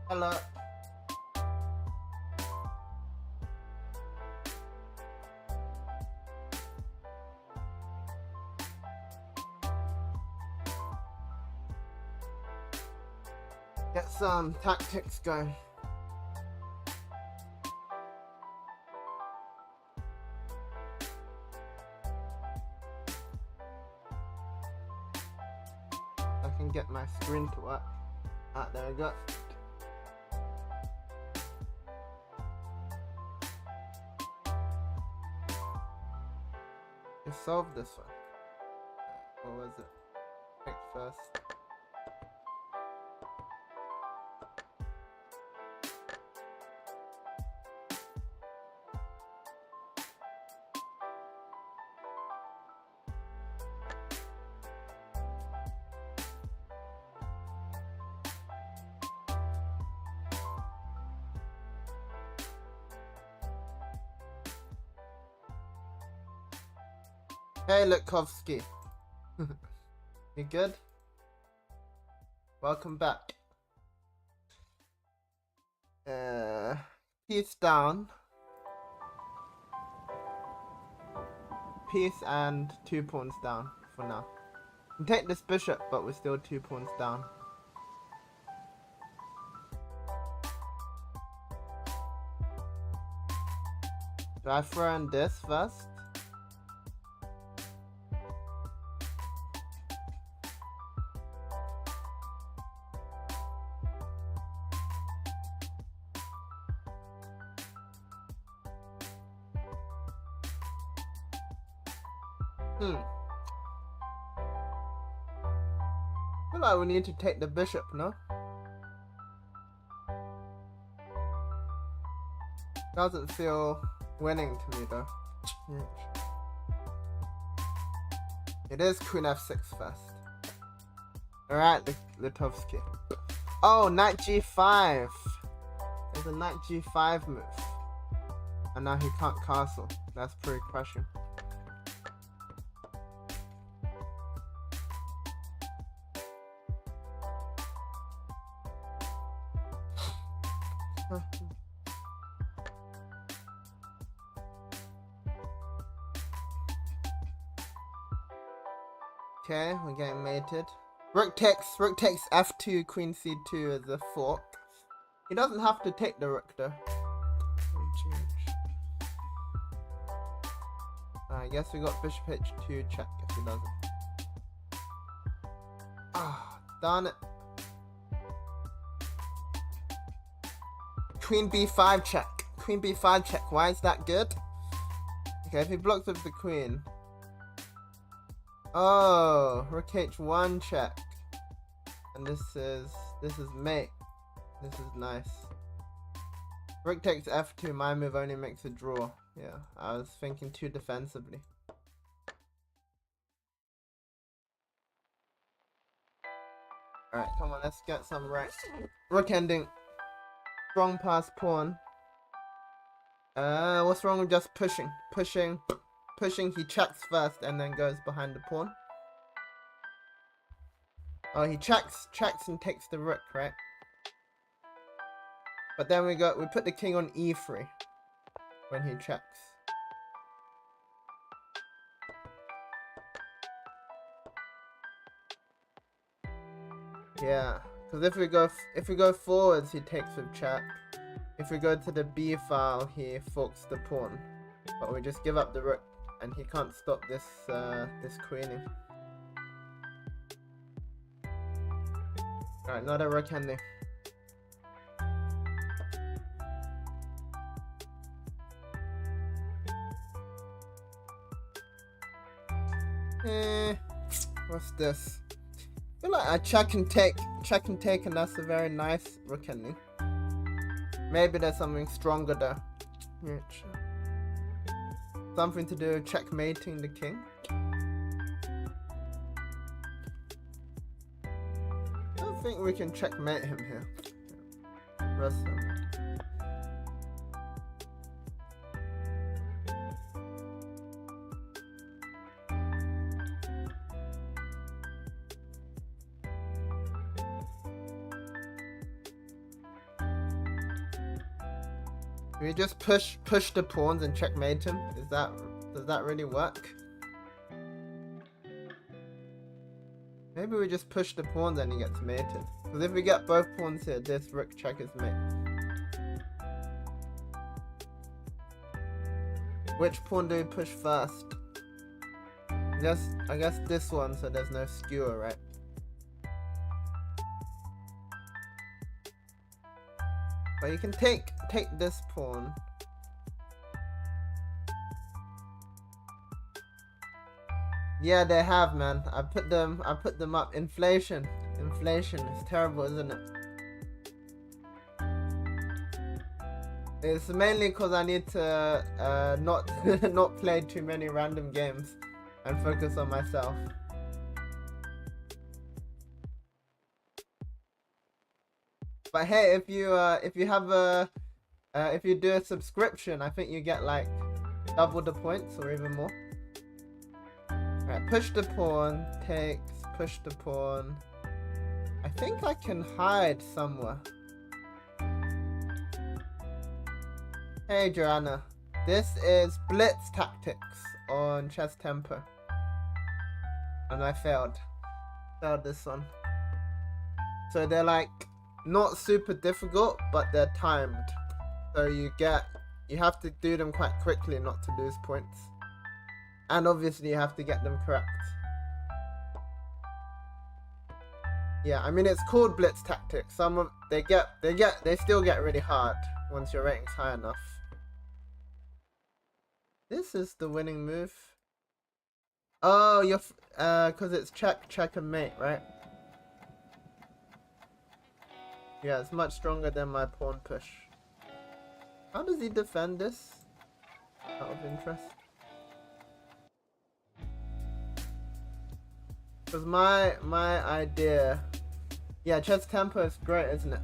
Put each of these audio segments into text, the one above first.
Hello. Get some tactics going. I can get my screen to work. Ah, there we go. Let's solve this one. What was it? Pick first. Hey, Lutkovsky. You good? Welcome back. Piece down. Piece and 2 pawns down for now. We can take this bishop, but we're still 2 pawns down. Do I throw in this first? I feel like we need to take the bishop, no? Doesn't feel winning to me though. It is Queen F6 first. Alright, Litovsky. Oh, Knight G5. There's a Knight G5 move. And now he can't castle. That's pretty crushing. Okay, we're getting mated. Rook takes f2, queen c2 as a fork. He doesn't have to take the rook though. I guess we got bishop h2 check if he doesn't. Ah, darn it. Queen b5 check. Queen b5 check. Why is that good? Okay, if he blocks with the queen. Oh, rook h1 check. And this is mate. This is nice. Rook takes f2. My move only makes a draw. Yeah, I was thinking too defensively. Alright, come on, let's get some right. Rook ending. Strong pass pawn. What's wrong with just pushing? Pushing, he checks first and then goes behind the pawn. Oh, he checks and takes the rook, right? But then we put the king on e3 when he checks. Yeah, because if we go forwards, he takes with check. If we go to the b file, he forks the pawn. But we just give up the rook, and he can't stop this this queening. Alright, not a rook ending. What's this? I feel like I check and take, and that's a very nice rook ending. Maybe there's something stronger there. Yeah, something to do with checkmating the king. I don't think we can checkmate him here. Rest him. Do we just push the pawns and checkmate him? Does that really work? Maybe we just push the pawns and he gets mated. Because if we get both pawns here, this rook check is mate. Which pawn do we push first? I guess this one, so there's no skewer, right? But you can take this pawn. Yeah, they have, man. I put them up. Inflation is terrible, isn't it? It's mainly because I need to not play too many random games and focus on myself. But hey, if you do a subscription, I think you get like double the points or even more. Alright, push the pawn, takes, push the pawn. I think I can hide somewhere. Hey Joanna, this is Blitz tactics on Chess Tempo. And I failed this one. So they're like not super difficult, but they're timed. So you have to do them quite quickly not to lose points. And obviously you have to get them correct. Yeah, I mean it's called Blitz tactics. They still get really hard once your rating's high enough. This is the winning move. Oh, you're cause it's check and mate, right? Yeah, it's much stronger than my pawn push. How does he defend this? Out of interest. Because my idea... Yeah, Chess Tempo is great, isn't it?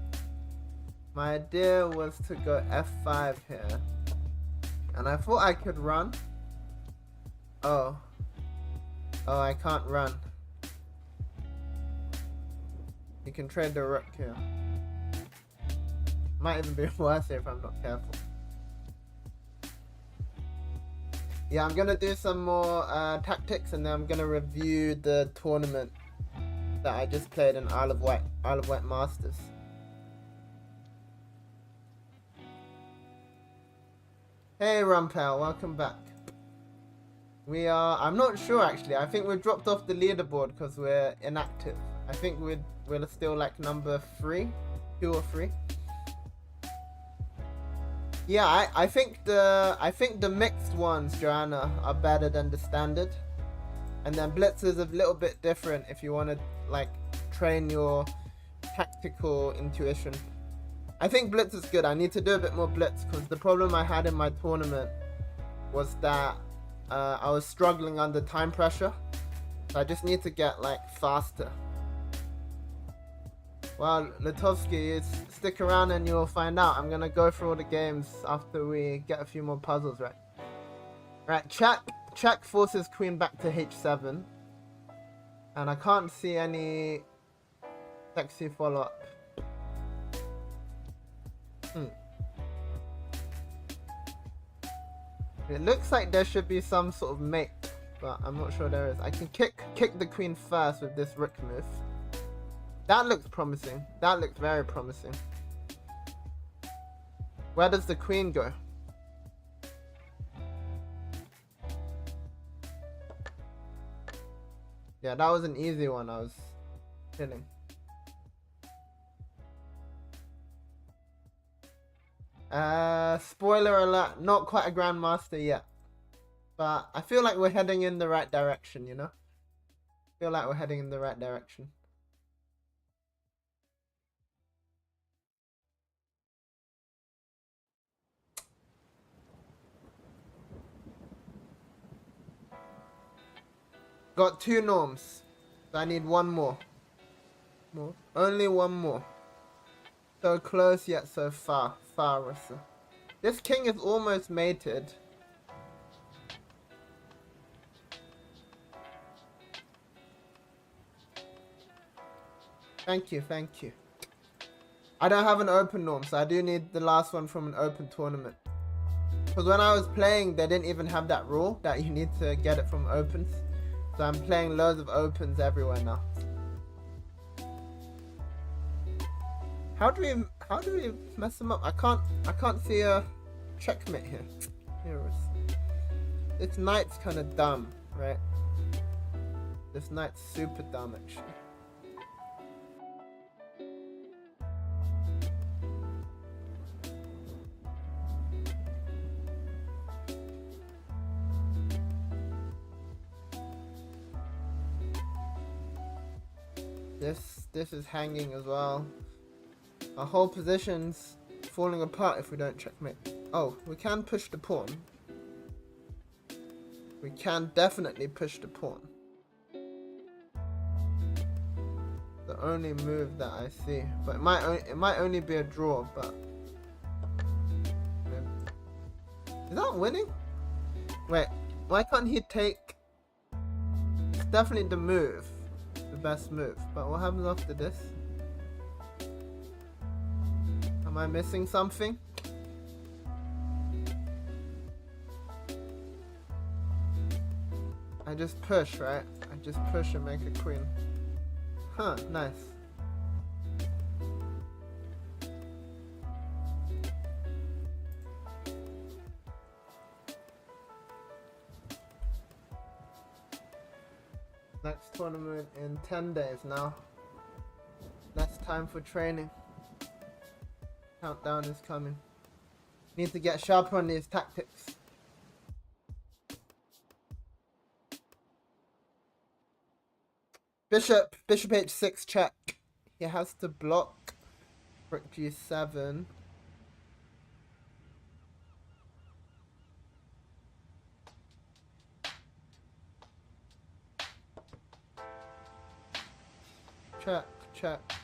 My idea was to go f5 here. And I thought I could run. Oh, I can't run. You can trade the rook here. Might even be worse if I'm not careful. Yeah, I'm gonna do some more tactics and then I'm gonna review the tournament that I just played in Isle of Wight Masters. Hey Rumpel, welcome back. We are, I'm not sure actually, I think we've dropped off the leaderboard because we're inactive. I think we're still like number 2 or 3. Yeah, I think the mixed ones, Joanna, are better than the standard. And then Blitz is a little bit different if you want to like train your tactical intuition. I think Blitz is good. I need to do a bit more Blitz because the problem I had in my tournament was that I was struggling under time pressure. So I just need to get like faster. Well, Lutovsky, stick around and you'll find out. I'm gonna go through all the games after we get a few more puzzles right. Right, check forces queen back to h7. And I can't see any sexy follow-up. It looks like there should be some sort of mate, but I'm not sure there is. I can kick the queen first with this rook move. That looks promising. That looks very promising. Where does the queen go? Yeah, that was an easy one. I was chilling. Spoiler alert, not quite a Grandmaster yet. But I feel like we're heading in the right direction, you know? Feel like we're heading in the right direction. Got 2 norms. So I need 1 more. Only 1 more. So close yet so far. This king is almost mated. Thank you. I don't have an open norm, so I do need the last one from an open tournament. Because when I was playing, they didn't even have that rule that you need to get it from opens. So I'm playing loads of opens everywhere now. How do we mess them up? I can't see a checkmate here. Here it is. This knight's kind of dumb, right? This knight's super dumb actually. This is hanging as well. Our whole position's falling apart if we don't checkmate. Oh, we can push the pawn. We can definitely push the pawn. The only move that I see, but it might only be a draw. But is that winning? Wait, why can't he take? It's definitely the move. The best move, but what happens after this? Am I missing something? I just push, right? I just push and make a queen. Huh, nice. Next tournament in 10 days now. Less time for training. Countdown is coming. Need to get sharper on these tactics. Bishop h6 check. He has to block. Rook g7.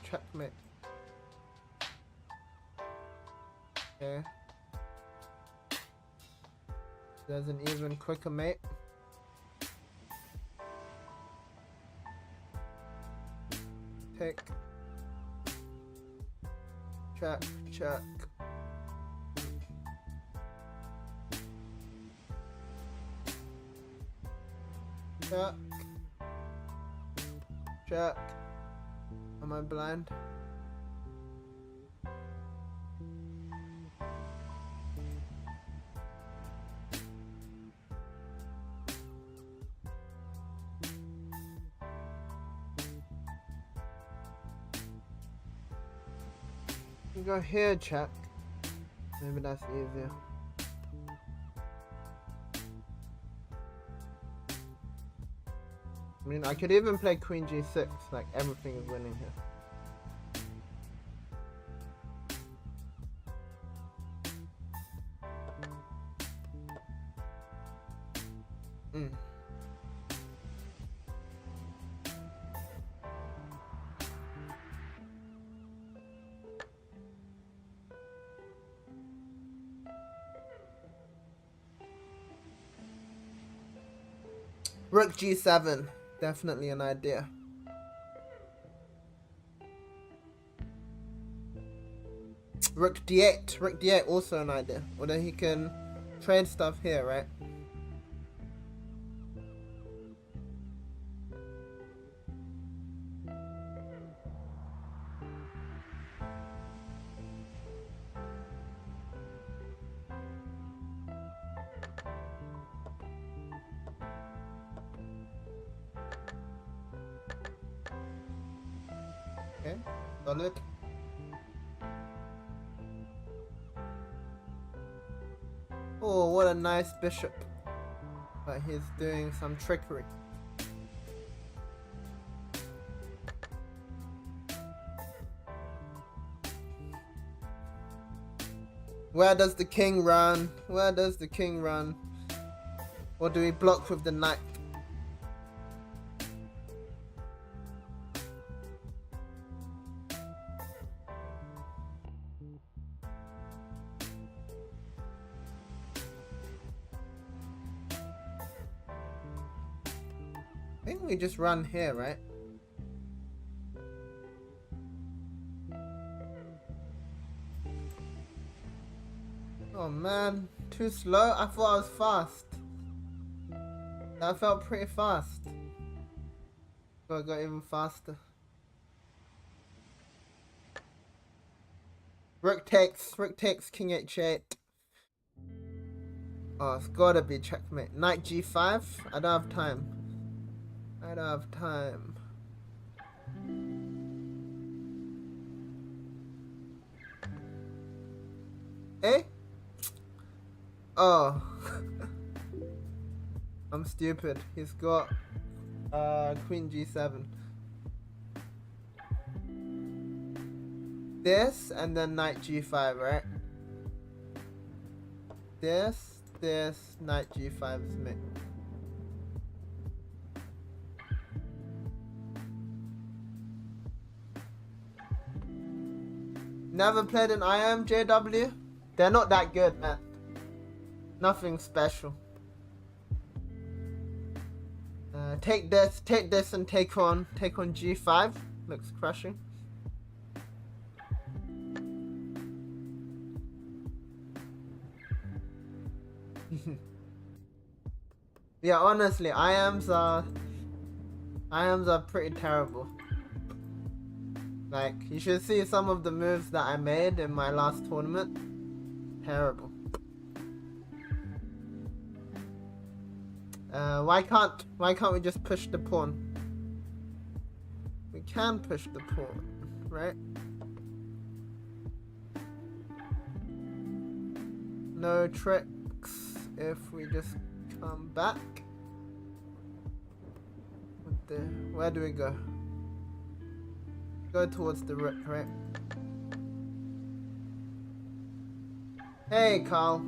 Checkmate. Okay. There's an even quicker mate. Take. Check. Check. Check. Am I blind? You go here, check. Maybe that's easier. I mean, I could even play Queen G6, like everything is winning here. Rook G7, definitely an idea. Rook D8, also an idea. Although he can trade stuff here, right? Okay, solid. Oh, what a nice bishop. But he's doing some trickery. Where does the king run? Where does the king run? Or do we block with the knight? I think we just run here, right? Oh man, too slow? I thought I was fast. That felt pretty fast. But I got even faster. Rook takes, king h8. Oh, it's gotta be checkmate. Knight g5? I don't have time. I don't have time. Eh? Oh. I'm stupid. He's got Queen G7. This and then Knight G5, right? This, Knight G5 is me. Never played an IM JW? They're not that good, man. Nothing special. Take this and take on G5. Looks crushing. Yeah, honestly, IMs are pretty terrible. Like, you should see some of the moves that I made in my last tournament. Terrible. Why can't we just push the pawn? We can push the pawn, right? No tricks if we just come back. Where do we go? Go towards the rook, right? Hey, Carl.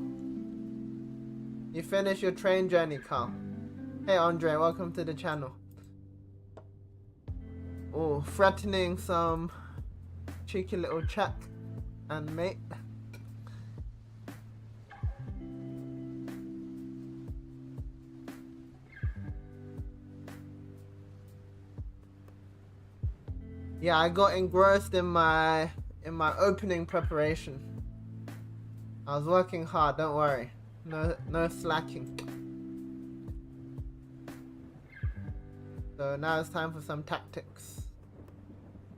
You finished your train journey, Carl. Hey, Andre, welcome to the channel. Oh, threatening some cheeky little check and mate. Yeah, I got engrossed in my opening preparation. I was working hard, don't worry. No slacking. So now it's time for some tactics.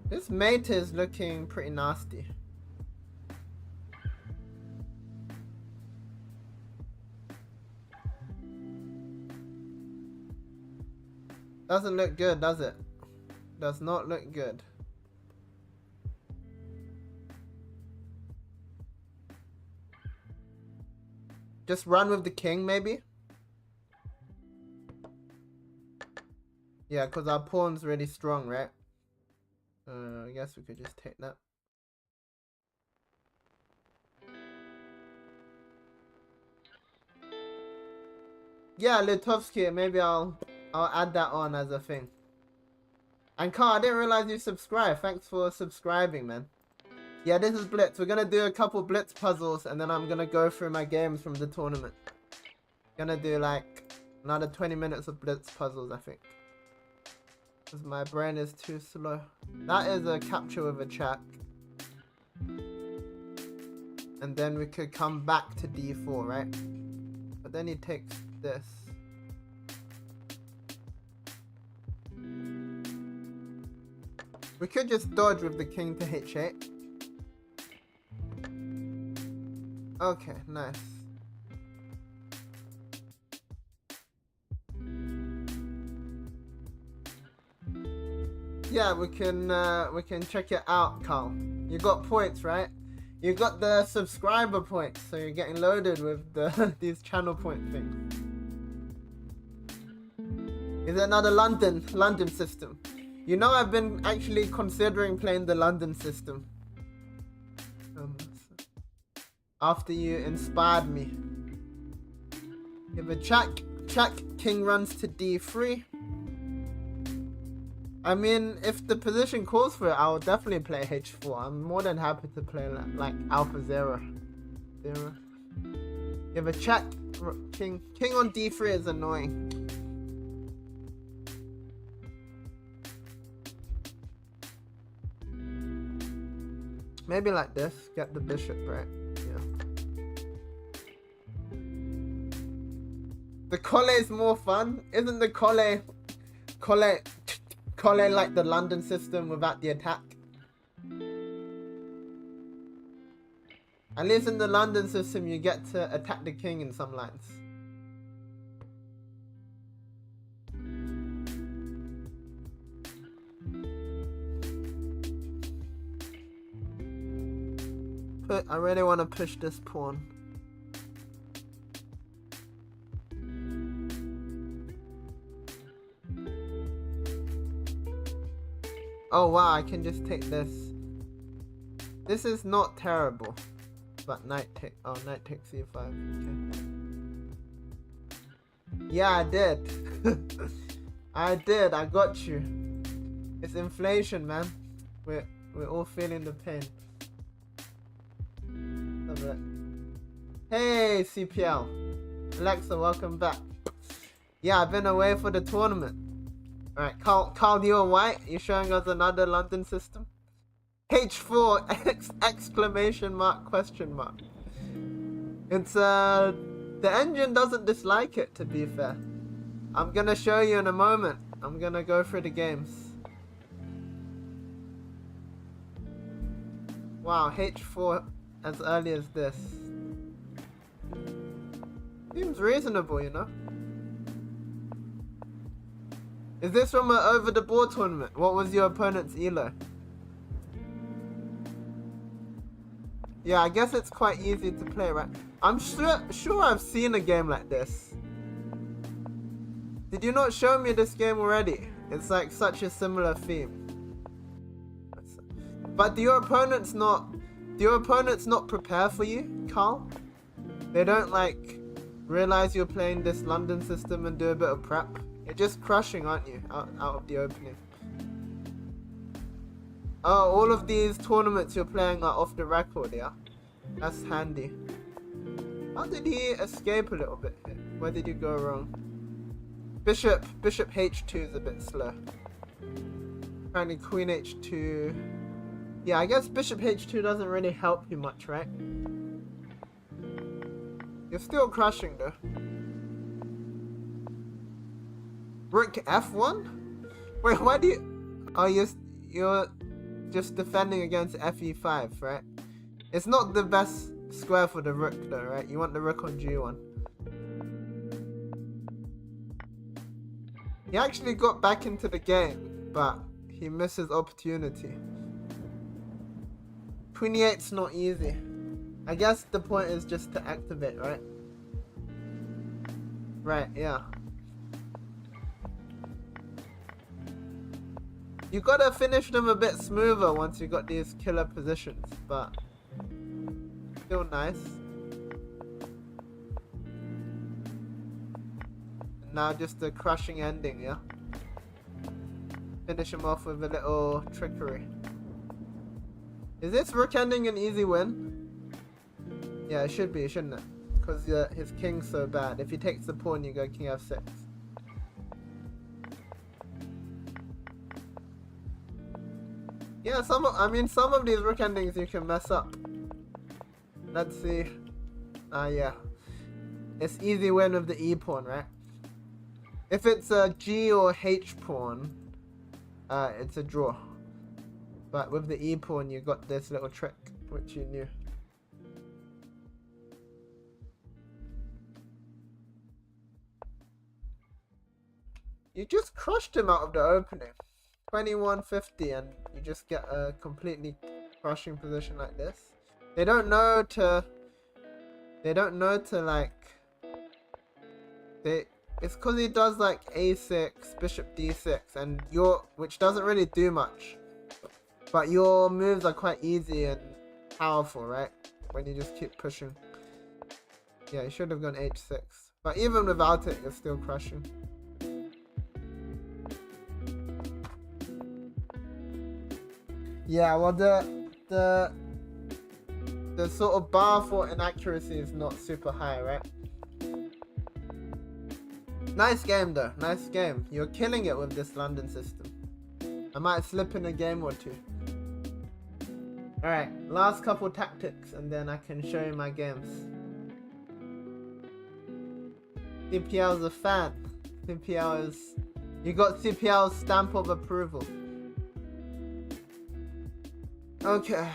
This mate is looking pretty nasty. Doesn't look good, does it? Does not look good. Just run with the king, maybe? Yeah, because our pawn's really strong, right? I guess we could just take that. Yeah, Litovsky, maybe I'll add that on as a thing. And Carl, I didn't realize you subscribed. Thanks for subscribing, man. Yeah, this is Blitz. We're gonna do a couple Blitz puzzles, and then I'm gonna go through my games from the tournament. Gonna do like another 20 minutes of Blitz puzzles, I think. Because my brain is too slow. That is a capture with a check. And then we could come back to d4, right? But then he takes this. We could just dodge with the king to h8. Okay, nice. Yeah, we can check it out, Carl. You got points, right? You got the subscriber points, so you're getting loaded with the these channel point things. Is it another London system? You know, I've been actually considering playing the London system. After you inspired me. Give a check, king runs to d3. I mean, if the position calls for it, I will definitely play h4. I'm more than happy to play like alpha 0. Give a check, king on d3 is annoying. Maybe like this, get the bishop, right? Yeah. The Colle is more fun. Isn't the Colle like the London system without the attack? At least in the London system, you get to attack the king in some lines. I really want to push this pawn. Oh wow, I can just take this. This is not terrible. But knight takes c5. Okay. Yeah, I did. I did. I got you. It's inflation, man. We're all feeling the pain. Hey, CPL. Alexa, welcome back. Yeah, I've been away for the tournament. Alright, Carl, you're white. You're showing us another London system. H4 exclamation mark question mark. It's the engine doesn't dislike it, to be fair. I'm gonna show you in a moment. I'm gonna go through the games. Wow, H4 as early as this. Seems reasonable, you know. Is this from an over the board tournament? What was your opponent's elo? Yeah, I guess it's quite easy to play, right? I'm sure I've seen a game like this. Did you not show me this game already? It's like such a similar theme. But do your opponents not prepare for you, Carl? They don't like realize you're playing this London system and do a bit of prep? You're just crushing, aren't you, out of the opening? Oh, all of these tournaments you're playing are off the record, yeah? That's handy. How did he escape a little bit here? Where did you go wrong? Bishop h2 is a bit slow. Apparently queen h2. Yeah, I guess bishop h2 doesn't really help you much, right? You're still crushing though. Rook f1? Wait, why do you... Oh, you're just defending against fe5, right? It's not the best square for the rook though, right? You want the rook on g1. He actually got back into the game, but he misses opportunity. Queen e8's not easy. I guess the point is just to activate, right? Right, yeah. You gotta finish them a bit smoother once you got these killer positions, but still nice. Now just a crushing ending, yeah? Finish him off with a little trickery. Is this rook ending an easy win? Yeah, it should be, shouldn't it? Because his king's so bad. If he takes the pawn, you go king f6. Yeah, some of these rook endings you can mess up. Let's see. Yeah. It's easy win with the e pawn, right? If it's a g or h pawn, it's a draw. But with the e pawn, you got this little trick, which you knew. You just crushed him out of the opening. 2150, and you just get a completely crushing position like this. They don't know to like. It's because he does like a6, bishop d6, and which doesn't really do much. But your moves are quite easy and powerful, right? When you just keep pushing. Yeah, you should have gone h6. But even without it, you're still crushing. Yeah, well the sort of bar for inaccuracy is not super high, right? Nice game though, nice game. You're killing it with this London system. I might slip in a game or two. Alright, last couple tactics and then I can show you my games. CPL's a fan. CPL is... You got CPL's stamp of approval. Okay.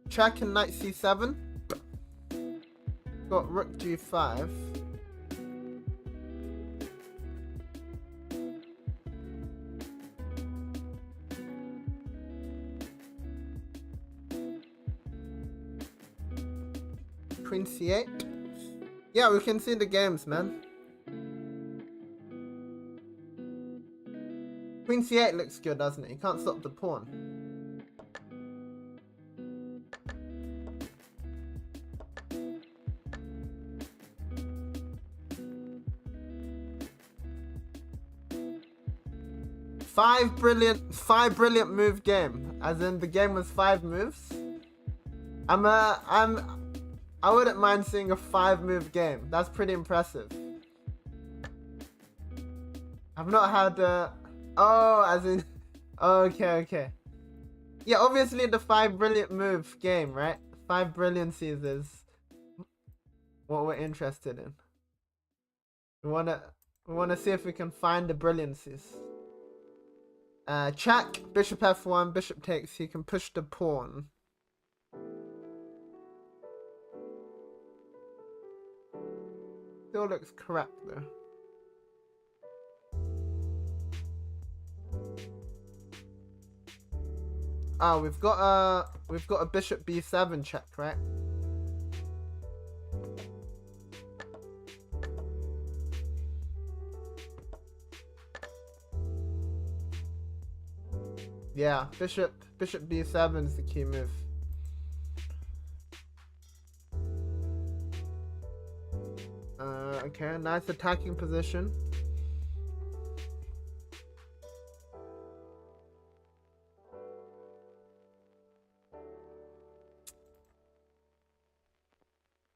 Check and knight c7. Got rook g5. Queen c8. Yeah, we can see the games, man. Queen c8 looks good, doesn't it? You can't stop the pawn. Five brilliant move game. As in the game was 5 moves. I wouldn't mind seeing a 5-move game. That's pretty impressive. I've not had oh, as in... Okay. Yeah, obviously the 5 brilliant move game, right? 5 brilliancies is what we're interested in. We wanna see if we can find the brilliancies. Check, bishop f1, bishop takes. He can push the pawn. Still looks correct though. Oh, we've got a bishop b7 check, right? Yeah, bishop b7 is the key move. Okay, nice attacking position.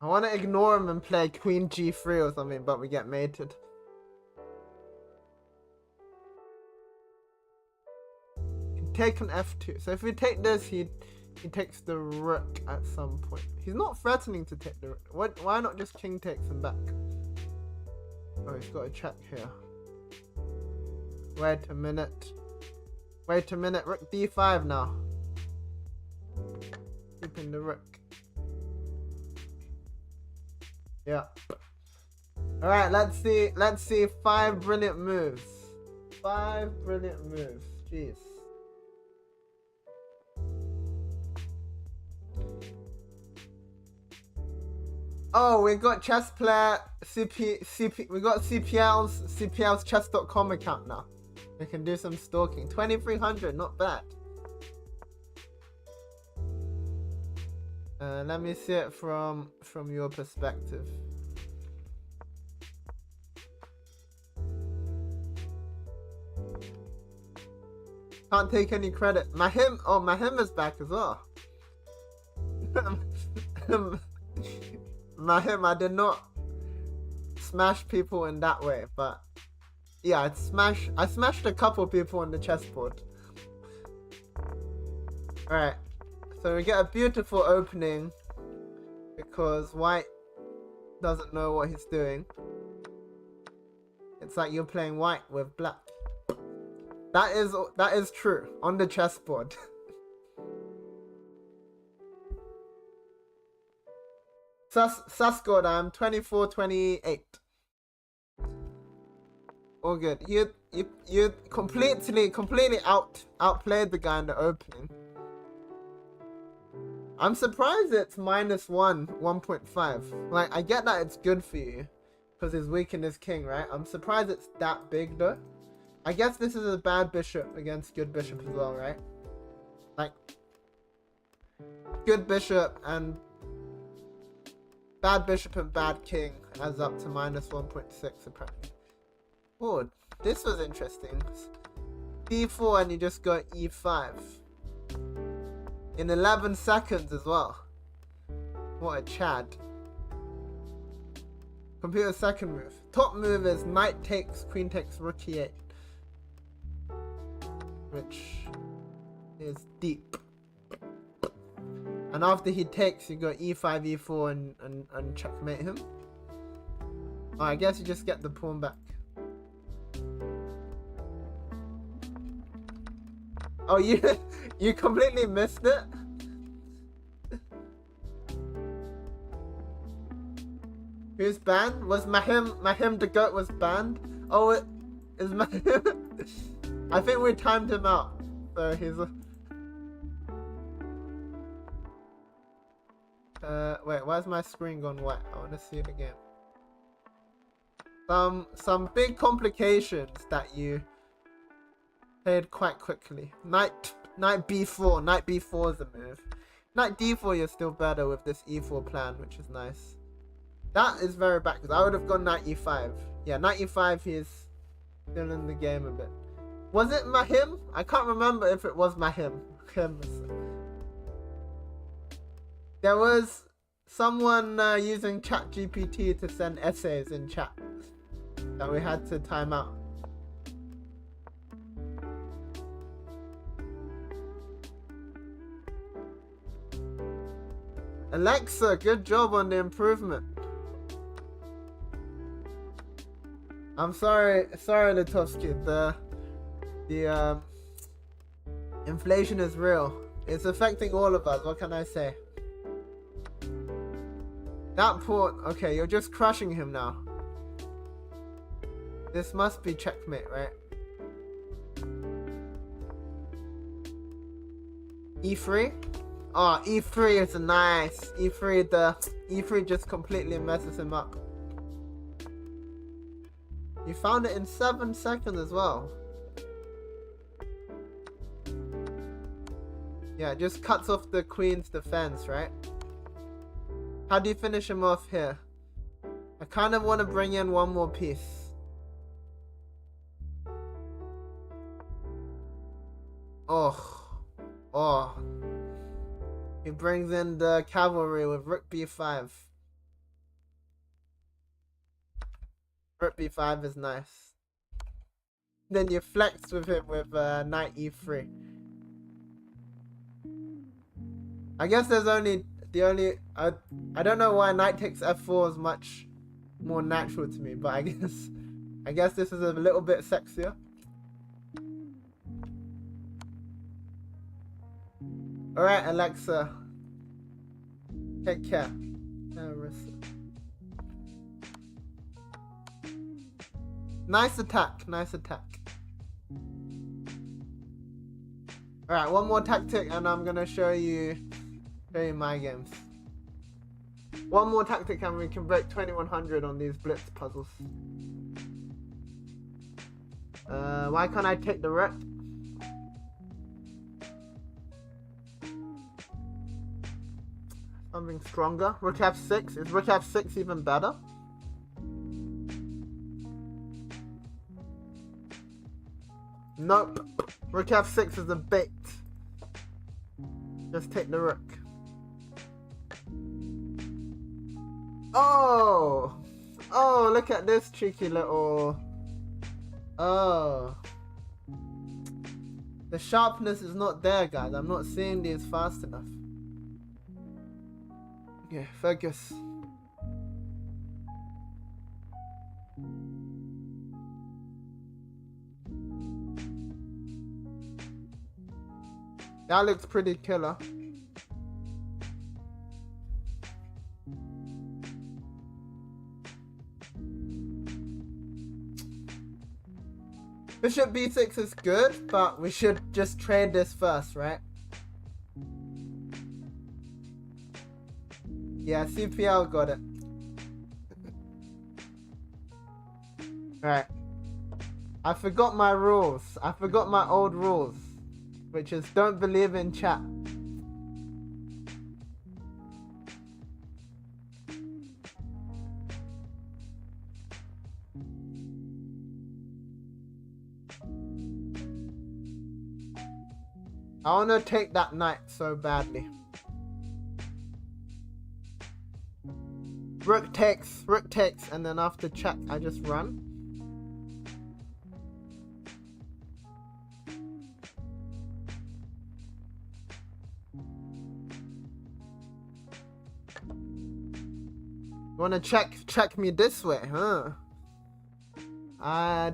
I want to ignore him and play queen g3 or something, but we get mated. Take an f2. So if we take this, he takes the rook at some point. He's not threatening to take the rook. Why not just king takes him back? Oh, he's got a check here. Wait a minute. Wait a minute, rook d5 now. Keeping the rook. Yeah. Alright, let's see 5 brilliant moves. 5 brilliant moves. Jeez. Oh, we got chess player we got CPL's chess.com account now. We can do some stalking. 2300, not bad. Let me see it from your perspective. Can't take any credit. Mahim is back as well. Mahim, I did not smash people in that way, but yeah, I smashed a couple people on the chessboard. Alright, so we get a beautiful opening because white doesn't know what he's doing. It's like you're playing white with black. That is true on the chessboard. Scored, I'm 24-28. All good. You completely outplayed the guy in the opening. I'm surprised it's -1.5. Like, I get that it's good for you because he's weakened his king, right? I'm surprised it's that big though. I guess this is a bad bishop against good bishop as well, right? Like, good bishop and bad bishop and bad king adds up to -1.6 apparently. Oh, this was interesting. d4 and you just go e5. In 11 seconds as well. What a chad. Computer second move. Top move is knight takes, queen takes, rook e8. Which is deep. And after he takes, you go e5, e4 and checkmate him. Oh, I guess you just get the pawn back. Oh, you completely missed it? Who's banned? Was Mahim the goat was banned? Oh, it is Mahim. I think we timed him out. So he's wait, why's my screen gone white? I want to see it again. Some big complications that you played quite quickly. Knight b4. Knight b4 is a move. Knight d4 you're still better with this e4 plan, which is nice. That is very backwards. I would have gone knight e5. Yeah, knight e5 he's still in the game a bit. Was it Mahim? I can't remember if it was Mahim. There was someone using ChatGPT to send essays in chat that we had to time out. Alexa, good job on the improvement. I'm sorry, Litovsky. The inflation is real. It's affecting all of us. What can I say? That pawn. Okay, you're just crushing him now. This must be checkmate, right? E3. Oh, E3 is nice. E3 just completely messes him up. You found it in 7 seconds as well. Yeah, it just cuts off the queen's defense, right? How do you finish him off here? I kind of want to bring in one more piece. Oh. He brings in the cavalry with rook b5. Rook b5 is nice. Then you flex with him with knight e3. I guess there's only I don't know why knight takes f4 is much more natural to me, but I guess this is a little bit sexier. Alright, Alexa. Take care. Nice attack, nice attack. Alright, one more tactic and I'm gonna show you my games. One more tactic and we can break 2100 on these Blitz puzzles. Why can't I take the rook? Something stronger. Rook f6. Is rook f6 even better? Nope. Rook f6 is a bait. Just take the rook. Oh! Oh, look at this cheeky little... Oh. The sharpness is not there, guys. I'm not seeing these fast enough. Okay, focus. That looks pretty killer. Bishop b6 is good, but we should just trade this first, right? Yeah, CPL got it. Alright. I forgot my rules. I forgot my old rules. Which is don't believe in chat. I want to take that knight so badly. Rook takes, and then after check, I just run. You wanna check me this way, huh?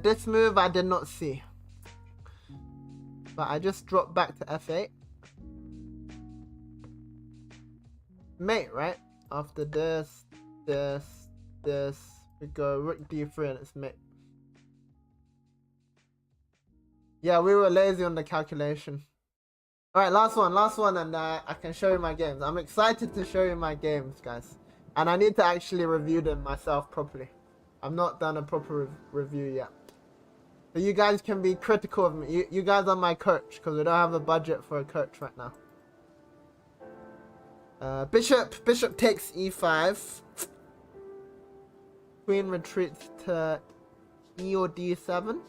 This move I did not see. But I just dropped back to f8. Mate, right? After this, we go rook d3 and it's mate. Yeah, we were lazy on the calculation. Alright, last one, and I can show you my games. I'm excited to show you my games, guys. And I need to actually review them myself properly. I've not done a proper review yet. So you guys can be critical of me. You guys are my coach, because we don't have a budget for a coach right now. Bishop takes e5. Queen retreats to e or d7.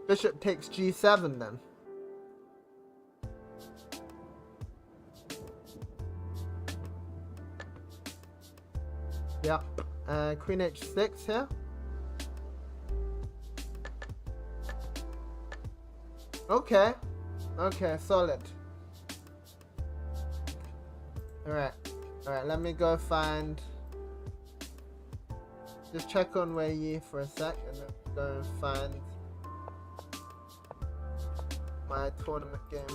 Bishop takes g7 then. Yep. Queen h6 here. Okay. Okay, solid. Alright. Alright, let me go find... Just check on Wei Yi for a sec and then go and find my tournament games.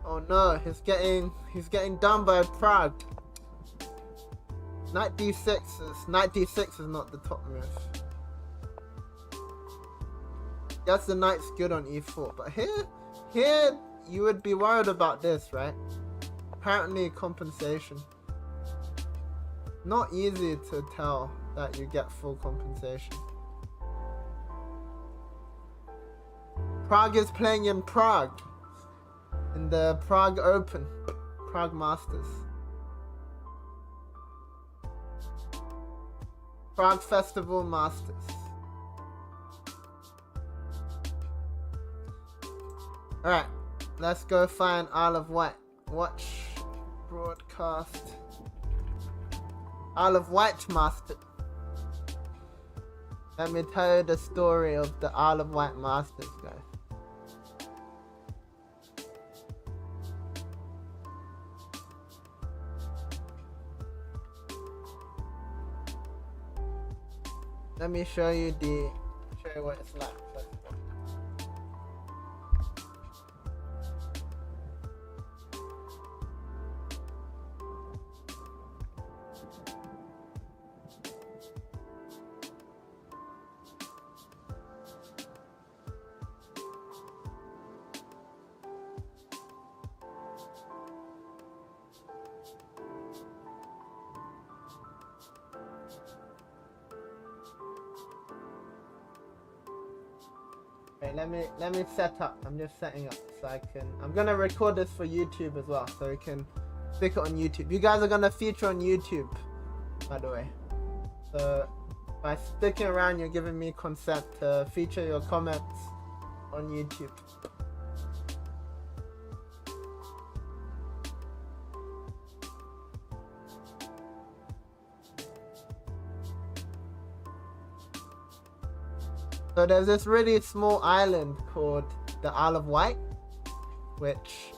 Oh no, he's getting done by Prague. Knight d6 is not the top move. Yes, the knight's good on e4, but here you would be worried about this, right? Apparently compensation. Not easy to tell that you get full compensation. Prague is playing in Prague. In the Prague Open. Prague Masters. Prague Festival Masters. Alright, let's go find Isle of Wight. Watch broadcast. Isle of Wight Masters. Let me tell you the story of the Isle of Wight Masters, guys. Let me show you what it's like first of all. Wait, let me set up. I'm just setting up so I can. I'm gonna record this for YouTube as well, so we can stick it on YouTube. You guys are gonna feature on YouTube, by the way. So by sticking around, you're giving me consent to feature your comments on YouTube. So there's this really small island called the Isle of Wight, which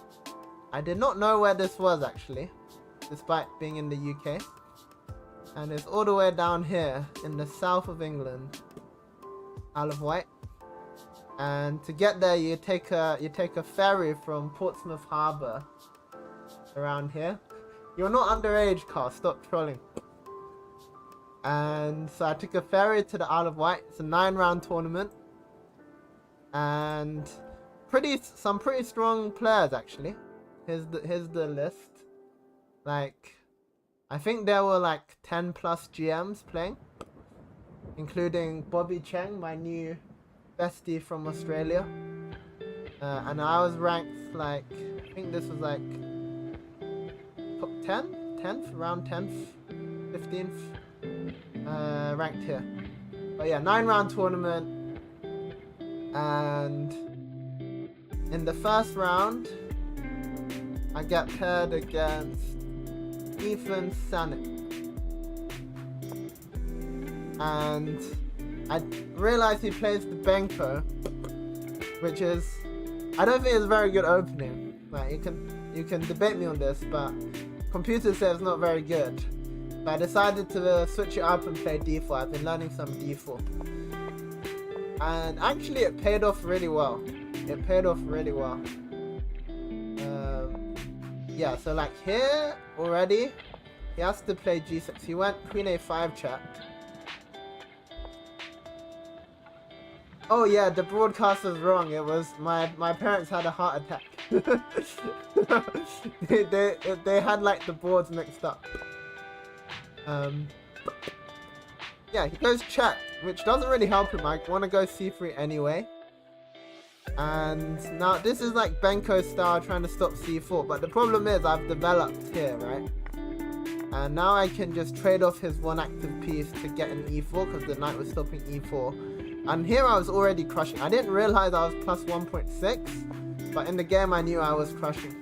I did not know where this was actually, despite being in the UK. And it's all the way down here in the south of England, Isle of Wight. And to get there, you take a ferry from Portsmouth Harbour around here. You're not underage, Carl. Stop trolling. And so I took a ferry to the Isle of Wight. It's a 9-round tournament, and some pretty strong players actually. Here's the list. Like, I think there were like 10 plus GMs playing, including Bobby Cheng, my new bestie from Australia. And I was ranked like, I think this was like top 10th, around 10th, 15th. Ranked here. But yeah, 9-round tournament, and in the first round I get paired against Ethan Sanik, and I realized he plays the Benko, which is, I don't think it's a very good opening. Like, you can debate me on this, but computer says it's not very good. But I decided to switch it up and play d4. I've been learning some d4. And actually it paid off really well. Yeah, so like here already, he has to play g6. He went queen a5 check. Oh yeah, the broadcast was wrong. It was my parents had a heart attack. they had like the boards mixed up. Yeah, he goes check, which doesn't really help him. I want to go c3 anyway. And now this is like Benko style, trying to stop c4. But the problem is I've developed here, right? And now I can just trade off his one active piece to get an e4, because the knight was stopping e4. And here I was already crushing. I didn't realize I was plus 1.6, but in the game I knew I was crushing.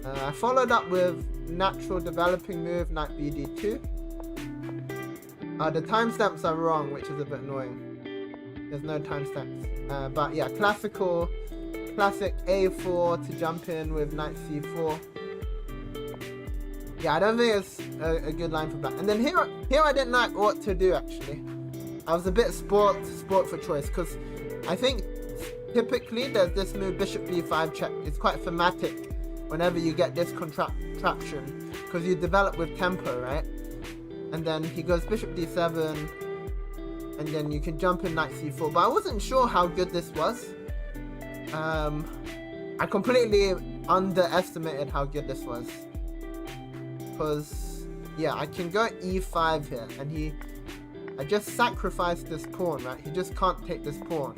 I followed up with natural developing move, knight bd2. The timestamps are wrong, which is a bit annoying. There's no timestamps. But yeah, classic a4 to jump in with knight c4. Yeah, I don't think it's a good line for black. And then here I didn't know what to do actually. I was a bit sport for choice, because I think typically there's this move bishop b5 check. It's quite thematic whenever you get this contraption, because you develop with tempo, right? And then he goes bishop d7, and then you can jump in knight c4. But I wasn't sure how good this was. I completely underestimated how good this was, because yeah, I can go e5 here, and I just sacrificed this pawn, right? He just can't take this pawn.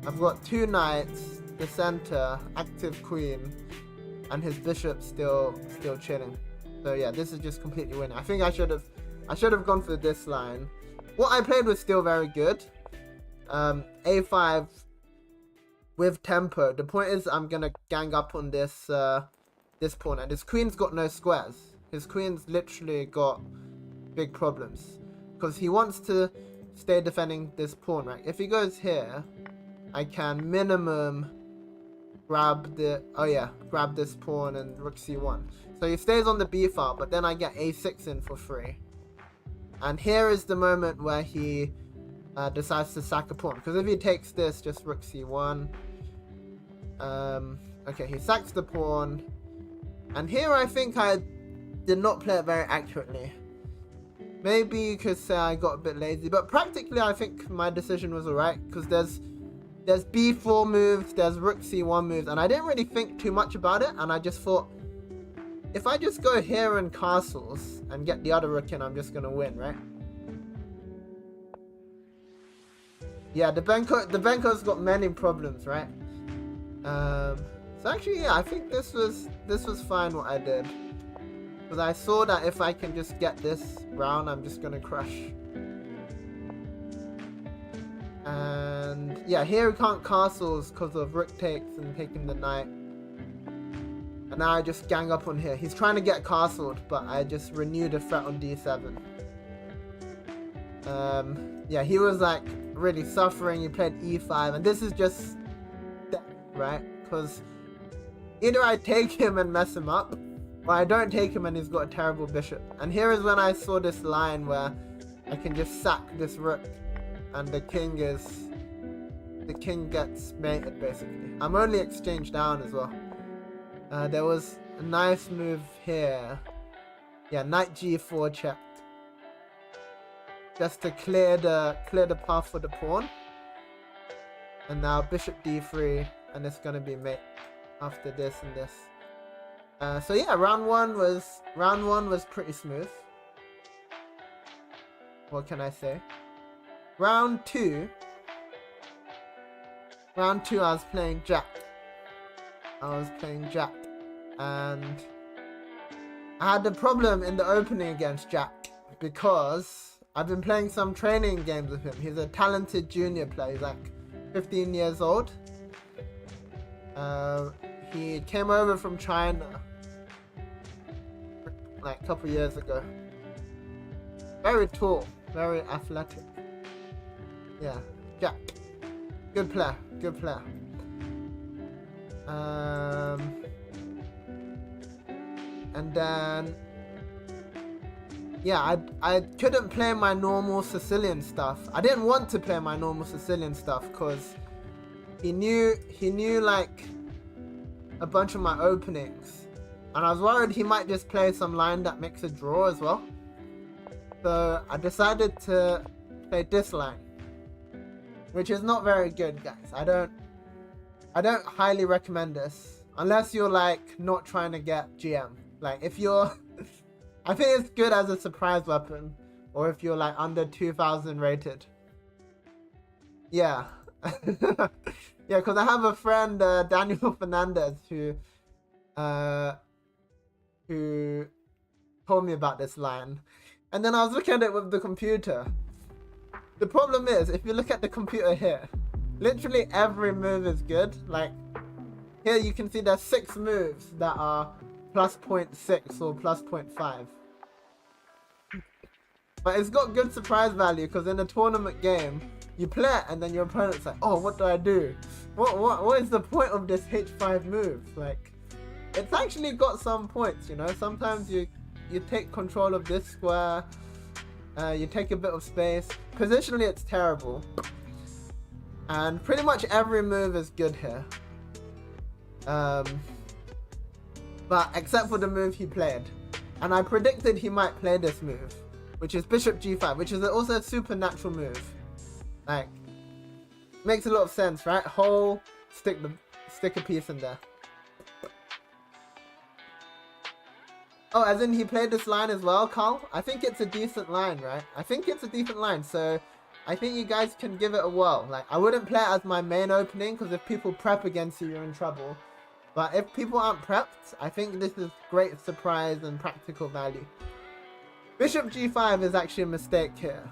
I've got two knights, the center, active queen, and his bishop still chilling. So yeah, this is just completely winning. I think I should have gone for this line. What I played was still very good. A5 with tempo. The point is I'm gonna gang up on this pawn, and his queen's got no squares. His queen's literally got big problems, because he wants to stay defending this pawn, right? If he goes here, I can minimum grab this pawn and rook c1. So he stays on the b file, but then I get a6 in for free. And here is the moment where he decides to sack a pawn, because if he takes this, just rook c1. Okay, he sacks the pawn, and here I think I did not play it very accurately. Maybe you could say I got a bit lazy, but practically I think my decision was alright, because there's b4 moves, there's rook c1 moves, and I didn't really think too much about it, and I just thought, if I just go here and castles and get the other rook in, I'm just gonna win, right? Yeah, the Benko's got many problems, right? So actually, yeah, I think this was fine what I did, because I saw that if I can just get this round, I'm just gonna crush. And yeah, here we can't castles because of rook takes and taking the knight. And now I just gang up on here. He's trying to get castled, but I just renewed a threat on d7. Yeah, he was like really suffering. He played e5, and this is just death, right? Because either I take him and mess him up, or I don't take him and he's got a terrible bishop. And here is when I saw this line where I can just sack this rook, and the king gets mated basically. I'm only exchanged down as well. There was a nice move here. Yeah, knight g4 check, just to clear the path for the pawn. And now bishop d3, and it's gonna be mate after this and this. So yeah, round one was pretty smooth. What can I say? Round two, I was playing Jack. And I had a problem in the opening against Jack because I've been playing some training games with him. He's a talented junior player. He's like 15 years old. He came over from China like a couple years ago. Very tall, very athletic. Yeah, Jack. Good player. And then yeah, I couldn't play my normal Sicilian stuff. I didn't want to play my normal Sicilian stuff because he knew like a bunch of my openings, and I was worried he might just play some line that makes a draw as well. So I decided to play this line, which is not very good, guys. I don't highly recommend this unless you're like not trying to get GM. Like if you're I think it's good as a surprise weapon, or if you're like under 2000 rated. Yeah. Yeah, because I have a friend, Daniel Fernandez, who told me about this line. And then I was looking at it with the computer. The problem is, if you look at the computer here, literally every move is good. Like, here you can see there's 6 moves that are plus 0.6 or plus 0.5. But it's got good surprise value, because in a tournament game, you play it and then your opponent's like, oh, what do I do? What is the point of this H5 move? Like, it's actually got some points, you know? Sometimes you take control of this square, you take a bit of space. Positionally, it's terrible. And pretty much every move is good here. But except for the move he played. And I predicted he might play this move, which is bishop g5, which is also a supernatural move. Like, makes a lot of sense, right? Hole, stick a piece in there. Oh, as in he played this line as well, Carl? I think it's a decent line, right? I think it's a decent line, so I think you guys can give it a whirl. Like, I wouldn't play it as my main opening, because if people prep against you, you're in trouble. But if people aren't prepped, I think this is great surprise and practical value. Bishop g5 is actually a mistake here.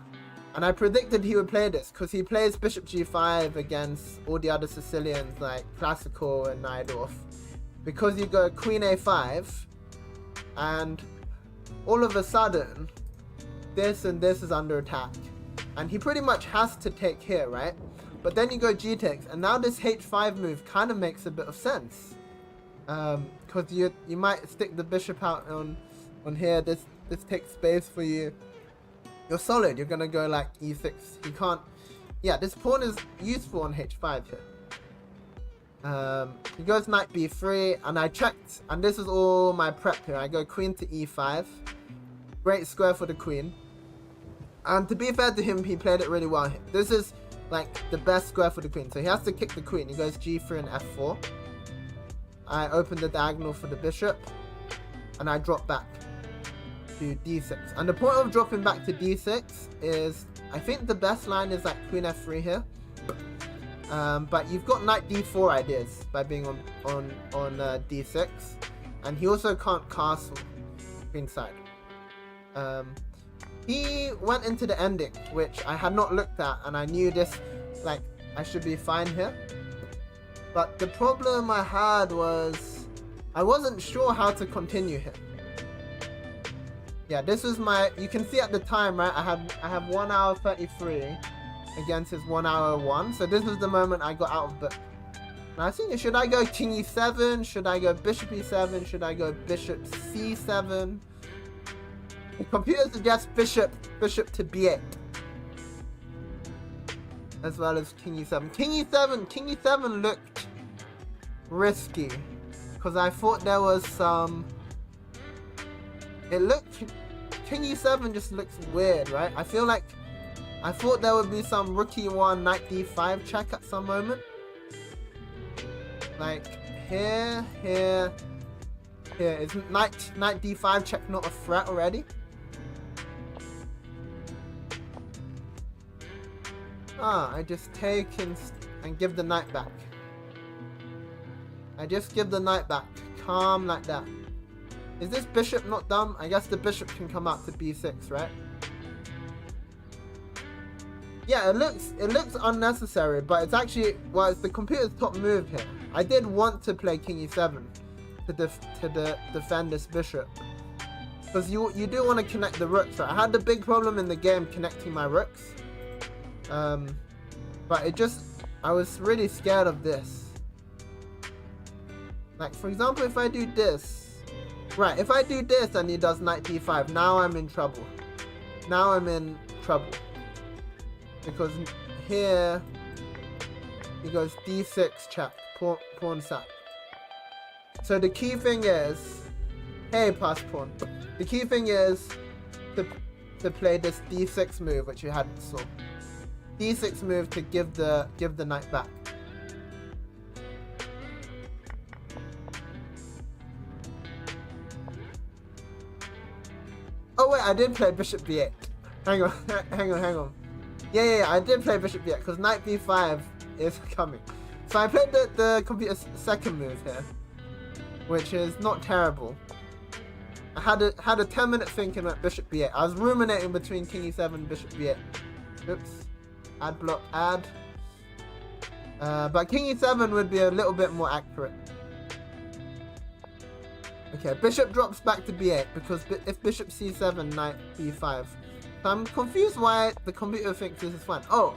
And I predicted he would play this, because he plays bishop g5 against all the other Sicilians, like Classical and Najdorf. Because you go queen a5, and all of a sudden, this and this is under attack. And he pretty much has to take here, right? But then you go g takes, and now this h5 move kind of makes a bit of sense. Because you might stick the bishop out on here, this takes space for you. You're solid, you're gonna go like e6. He can't, yeah, this pawn is useful on h5 here. He goes knight b3, and I checked, and this is all my prep here. I go queen to e5. Great square for the queen. And to be fair to him, he played it really well here. This is like the best square for the queen. So he has to kick the queen. He goes g3 and f4. I open the diagonal for the bishop, and I drop back to d6. And the point of dropping back to d6 is, I think the best line is like queen f3 here. But you've got knight d4 ideas by being on d6, and he also can't castle queenside. He went into the ending, which I had not looked at, and I knew this, like, I should be fine here. But the problem I had was I wasn't sure how to continue here. Yeah, this was my, you can see at the time, right, I have 1 hour 33 against his 1 hour 1. So this was the moment I got out of the, and I was thinking, should I go king e7? Should I go bishop e7? Should I go bishop c7? The computer suggests bishop to b8. As well as king e7. King e7 looked risky. Because I thought there was some... It looked... King e7 just looks weird, right? I thought there would be some rook e1, knight d5 check at some moment. Like, here. Is knight d5 check not a threat already? I just take and give the knight back. I just give the knight back. Calm like that. Is this bishop not dumb? I guess the bishop can come out to b6, right? Yeah, it looks unnecessary, but it's actually, well, it's the computer's top move here. I did want to play king e7 to defend this bishop. Because you do want to connect the rooks, right? I had the big problem in the game connecting my rooks. But I was really scared of this. Like, for example, if I do this, right, if I do this and he does knight d5, now I'm in trouble. Because here, he goes d6 check, pawn sack. So the key thing is, hey, pass pawn. The key thing is to play this d6 move, which you hadn't saw. D6 move to give the knight back. Oh wait, I did play bishop b8. Hang on. Yeah, I did play bishop b8 because knight b5 is coming. So I played the computer's second move here, which is not terrible. I had a 10-minute thinking at bishop b8. I was ruminating between king e7 and bishop b8. Oops. Add block, add. But king e7 would be a little bit more accurate. Okay, bishop drops back to b8 because if bishop c7, knight b5. So I'm confused why the computer thinks this is fine. Oh,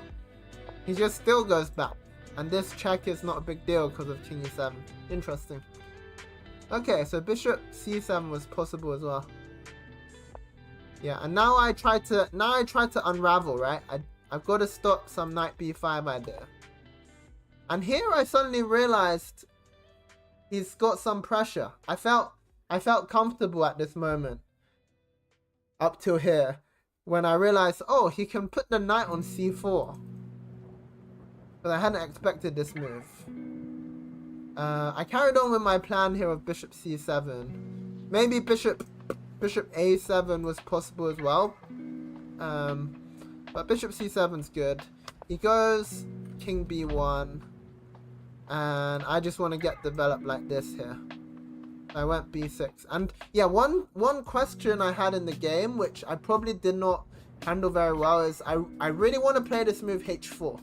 he just still goes back. And this check is not a big deal because of king e7. Interesting. Okay, so bishop c7 was possible as well. Yeah, and now I try to unravel, right? I've got to stop some knight b5 idea. And here I suddenly realized he's got some pressure. I felt comfortable at this moment. Up till here. When I realized, oh, he can put the knight on c4. But I hadn't expected this move. I carried on with my plan here of bishop c7. Maybe bishop a7 was possible as well. But bishop c7's good. He goes king b1. And I just want to get developed like this here. I went b6. And yeah, one question I had in the game, which I probably did not handle very well, is I really want to play this move h4.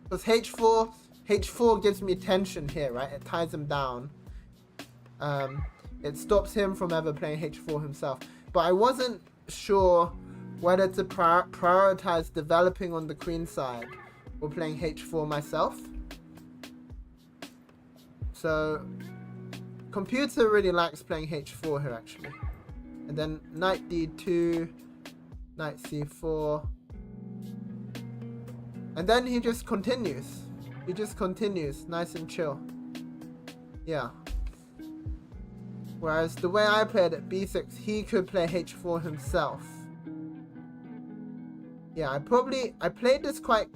Because h4 gives me tension here, right? It ties him down. It stops him from ever playing h4 himself. But I wasn't sure whether to prioritize developing on the queen side or playing h4 myself. So computer really likes playing h4 here actually. And then knight d2, knight c4. And then he just continues. Nice and chill. Yeah. Whereas the way I played at b6, he could play h4 himself. Yeah, I played this quite,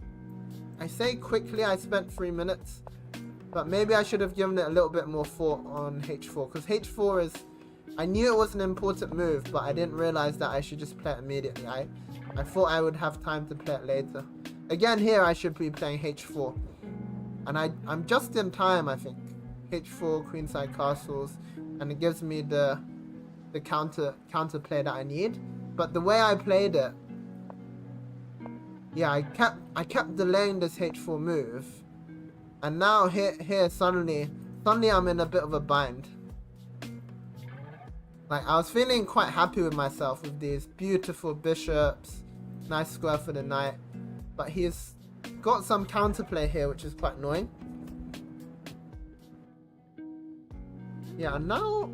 I say quickly, I spent 3 minutes. But maybe I should have given it a little bit more thought on h4. Because h4 is, I knew it was an important move, but I didn't realize that I should just play it immediately. I thought I would have time to play it later. Again, here I should be playing h4. And I'm just in time, I think. H4 queenside castles, and it gives me the counter play that I need. But the way I played it, yeah, I kept delaying this H4 move, and now here suddenly I'm in a bit of a bind. Like, I was feeling quite happy with myself with these beautiful bishops, nice square for the knight, but he's got some counterplay here, which is quite annoying. Yeah, and now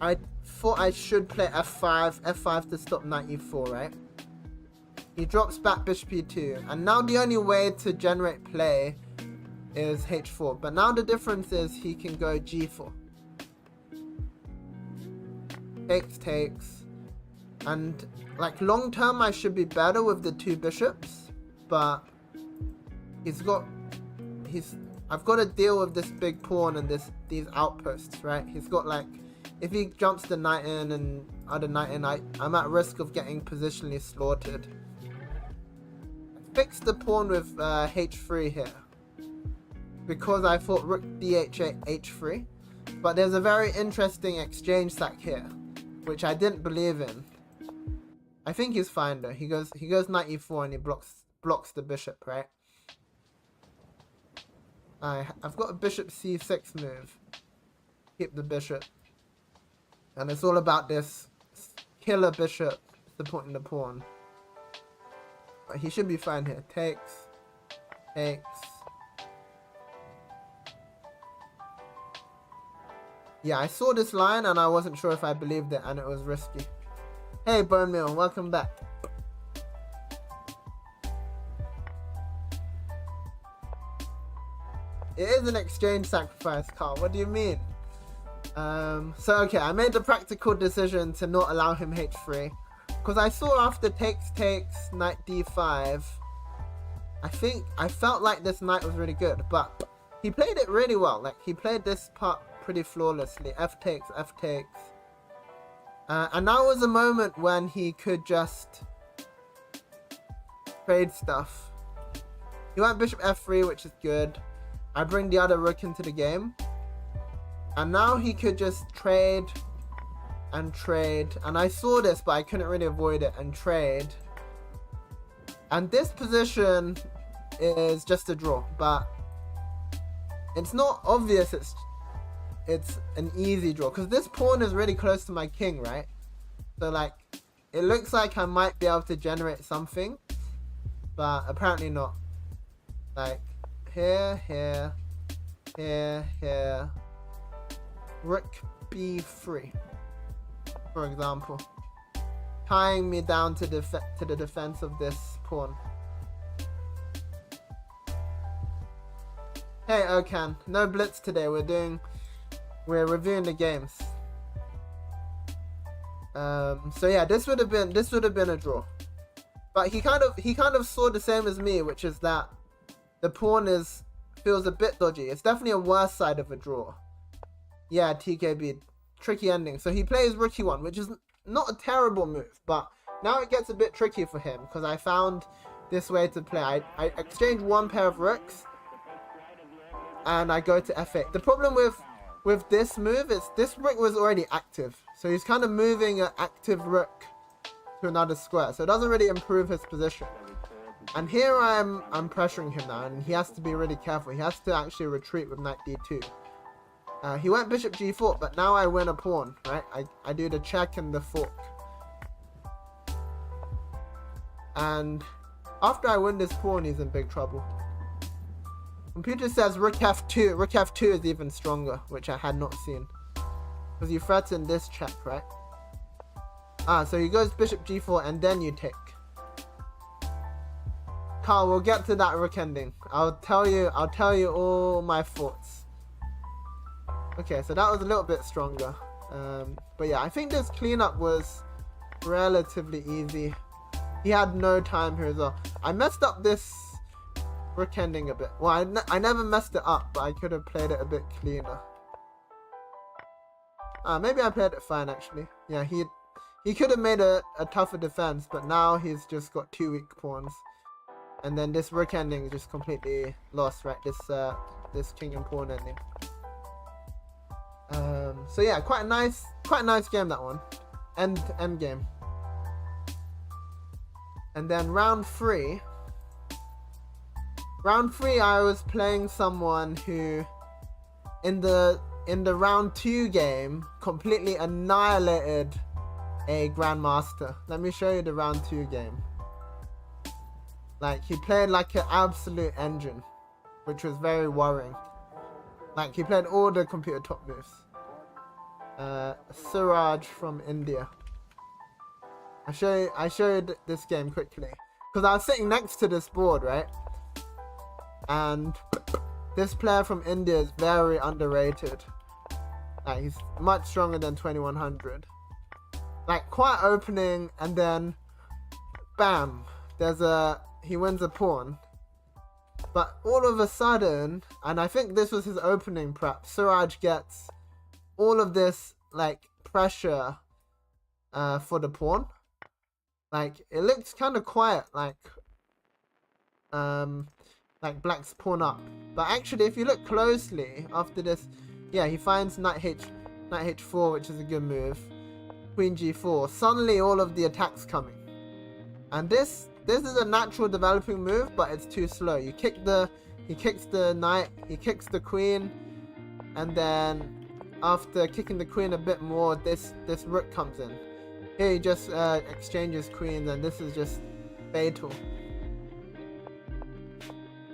I thought I should play f5 to stop knight e4, right? He drops back bishop e2, and now the only way to generate play is h4, but now the difference is he can go g4. Takes, and like long term I should be better with the two bishops, but I've got to deal with this big pawn and these outposts, right? He's got, like, if he jumps the knight in and other knight in, I'm at risk of getting positionally slaughtered. I fixed the pawn with h3 here because I thought rook d8 h3, but there's a very interesting exchange sack here, which I didn't believe in. I think he's fine though. He goes knight e4 and he blocks the bishop, right? I've got a bishop c6 move. Keep the bishop. And it's all about this killer bishop supporting the pawn. But he should be fine here. Takes. Yeah, I saw this line and I wasn't sure if I believed it, and it was risky. Hey, Bone Meal, welcome back. It is an exchange sacrifice, Carl. What do you mean? So okay, I made the practical decision to not allow him h3 because I saw after takes, knight d5. I felt like this knight was really good, but he played it really well. Like, he played this part pretty flawlessly. F takes. And that was a moment when he could just trade stuff. He went bishop f3, which is good. I bring the other rook into the game. And now he could just trade. And I saw this, but I couldn't really avoid it, and trade. And this position is just a draw, but it's not obvious it's an easy draw, because this pawn is really close to my king, right? So, like, it looks like I might be able to generate something, but apparently not. Like, here, rook b3, for example, tying me down to the defense of this pawn. Hey Okan, no blitz today. We're reviewing the games. So yeah, this would have been a draw. But he kind of saw the same as me, which is that the pawn feels a bit dodgy. It's definitely a worse side of a draw. Yeah, TKB, tricky ending. So he plays rook e1, which is not a terrible move, but now it gets a bit tricky for him because I found this way to play. I exchange one pair of rooks and I go to f8. The problem with this move is this rook was already active, so he's kind of moving an active rook to another square, so it doesn't really improve his position. And here I'm pressuring him now, and he has to be really careful. He has to actually retreat with knight d2. He went bishop g4, but now I win a pawn, right? I do the check and the fork. And after I win this pawn, he's in big trouble. Computer says rook f2. Rook f2 is even stronger, which I had not seen. Because you threaten this check, right? So he goes bishop g4 and then you take. Carl, we'll get to that rook ending. I'll tell you all my thoughts. Okay, so that was a little bit stronger. But yeah, I think this cleanup was relatively easy. He had no time here as well. I messed up this rook ending a bit. Well, I never messed it up, but I could have played it a bit cleaner. Maybe I played it fine, actually. Yeah, he could have made a tougher defense, but now he's just got two weak pawns. And then this rook ending is just completely lost, right? This king and pawn ending. So yeah, quite a nice game, that one. End game. And then round 3. Round 3, I was playing someone who, in the round 2 game, completely annihilated a Grandmaster. Let me show you the round 2 game. Like, he played like an absolute engine, which was very worrying. Like, he played all the computer top moves. Suraj from India. I show you this game quickly, because I was sitting next to this board, right? And this player from India is very underrated. Like, he's much stronger than 2100. Like, quiet opening, and then bam, he wins a pawn. But all of a sudden, and I think this was his opening prep, Suraj gets all of this like pressure for the pawn. Like, it looks kind of quiet, like black's pawn up. But actually, if you look closely after this, yeah, he finds knight h4, which is a good move. Queen g4. Suddenly, all of the attacks coming, and this is a natural developing move, but it's too slow. He kicks the knight, he kicks the queen, and then after kicking the queen a bit more, this rook comes in. Here he just exchanges queens, and this is just fatal.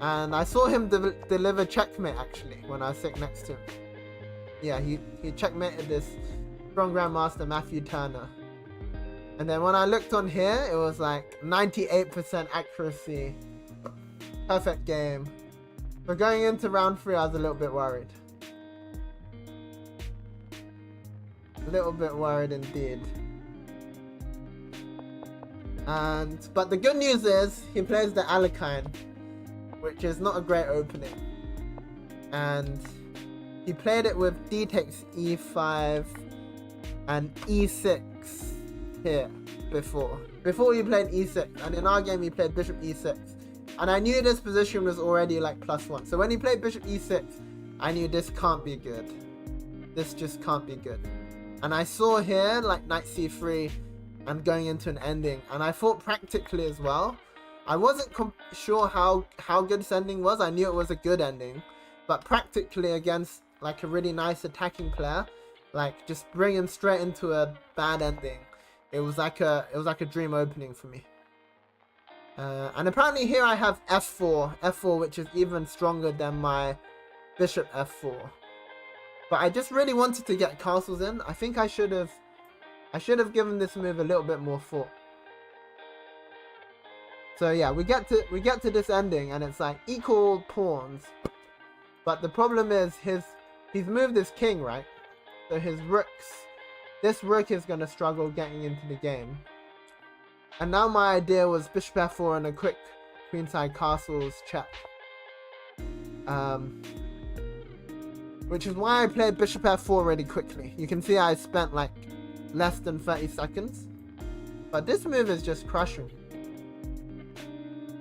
And I saw him deliver checkmate, actually, when I was sitting next to him. Yeah, he checkmated this strong Grandmaster Matthew Turner. And then when I looked on here, it was like 98% accuracy. Perfect game. But going into round 3, I was a little bit worried. A little bit worried indeed. But the good news is, he plays the Alekhine, which is not a great opening. And he played it with d takes e5 and e6 here before he played e6, and in our game he played bishop e6, and I knew this position was already like +1. So when he played bishop e6, I knew this can't be good. This just can't be good. And I saw here like knight c3 and going into an ending, and I thought practically as well. I wasn't sure how good this ending was. I knew it was a good ending, but practically against like a really nice attacking player, like just bring him straight into a bad ending. It was like a dream opening for me. And apparently here I have f4, which is even stronger than my bishop f4. But I just really wanted to get castles in. I think I should have given this move a little bit more thought. So yeah, we get to this ending, and it's like equal pawns. But the problem is he's moved his king, right? So this rook is gonna struggle getting into the game. And now my idea was bishop f4 and a quick queenside castles check. Which is why I played bishop f4 really quickly. You can see I spent like less than 30 seconds. But this move is just crushing.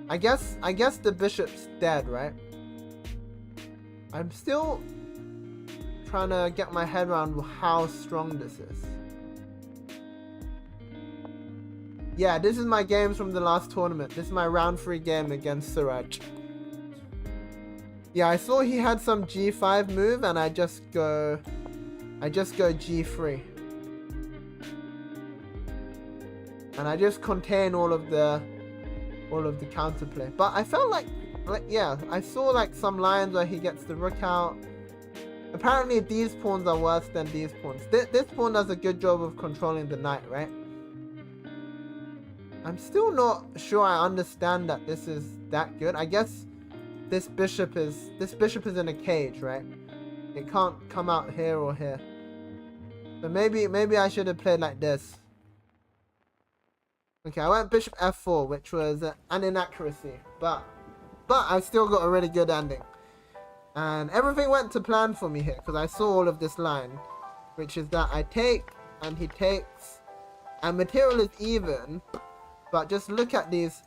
I guess the bishop's dead, right? I'm still trying to get my head around how strong this is. Yeah, this is my games from the last tournament. This is my round 3 game against Suraj. Yeah, I saw he had some g5 move, and I just go g3. And I just contain all of the counterplay. But I felt like yeah, I saw like some lines where he gets the rook out. Apparently these pawns are worse than these pawns. This pawn does a good job of controlling the knight, right? I'm still not sure I understand that this is that good. I guess this bishop is in a cage, right? It can't come out here or here. So maybe I should have played like this. Okay, I went bishop f4, which was an inaccuracy, but I still got a really good ending. And everything went to plan for me here, because I saw all of this line, which is that I take, and he takes, and material is even, but just look at these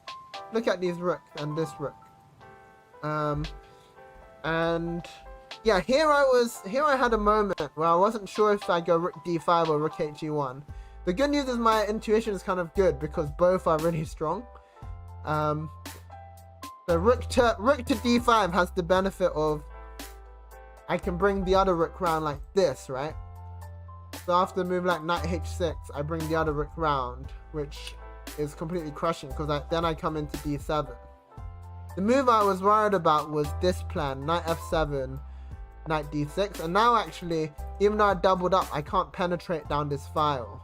look at these rooks and this rook. And yeah, here I had a moment where I wasn't sure if I go rook d5 or rook he1. The good news is my intuition is kind of good because both are really strong. So rook to d5 has the benefit of I can bring the other rook round like this, right? So after a move like knight h6, I bring the other rook round, which is completely crushing because then I come into d7. The move I was worried about was this plan, knight f7, knight d6, and now actually, even though I doubled up, I can't penetrate down this file.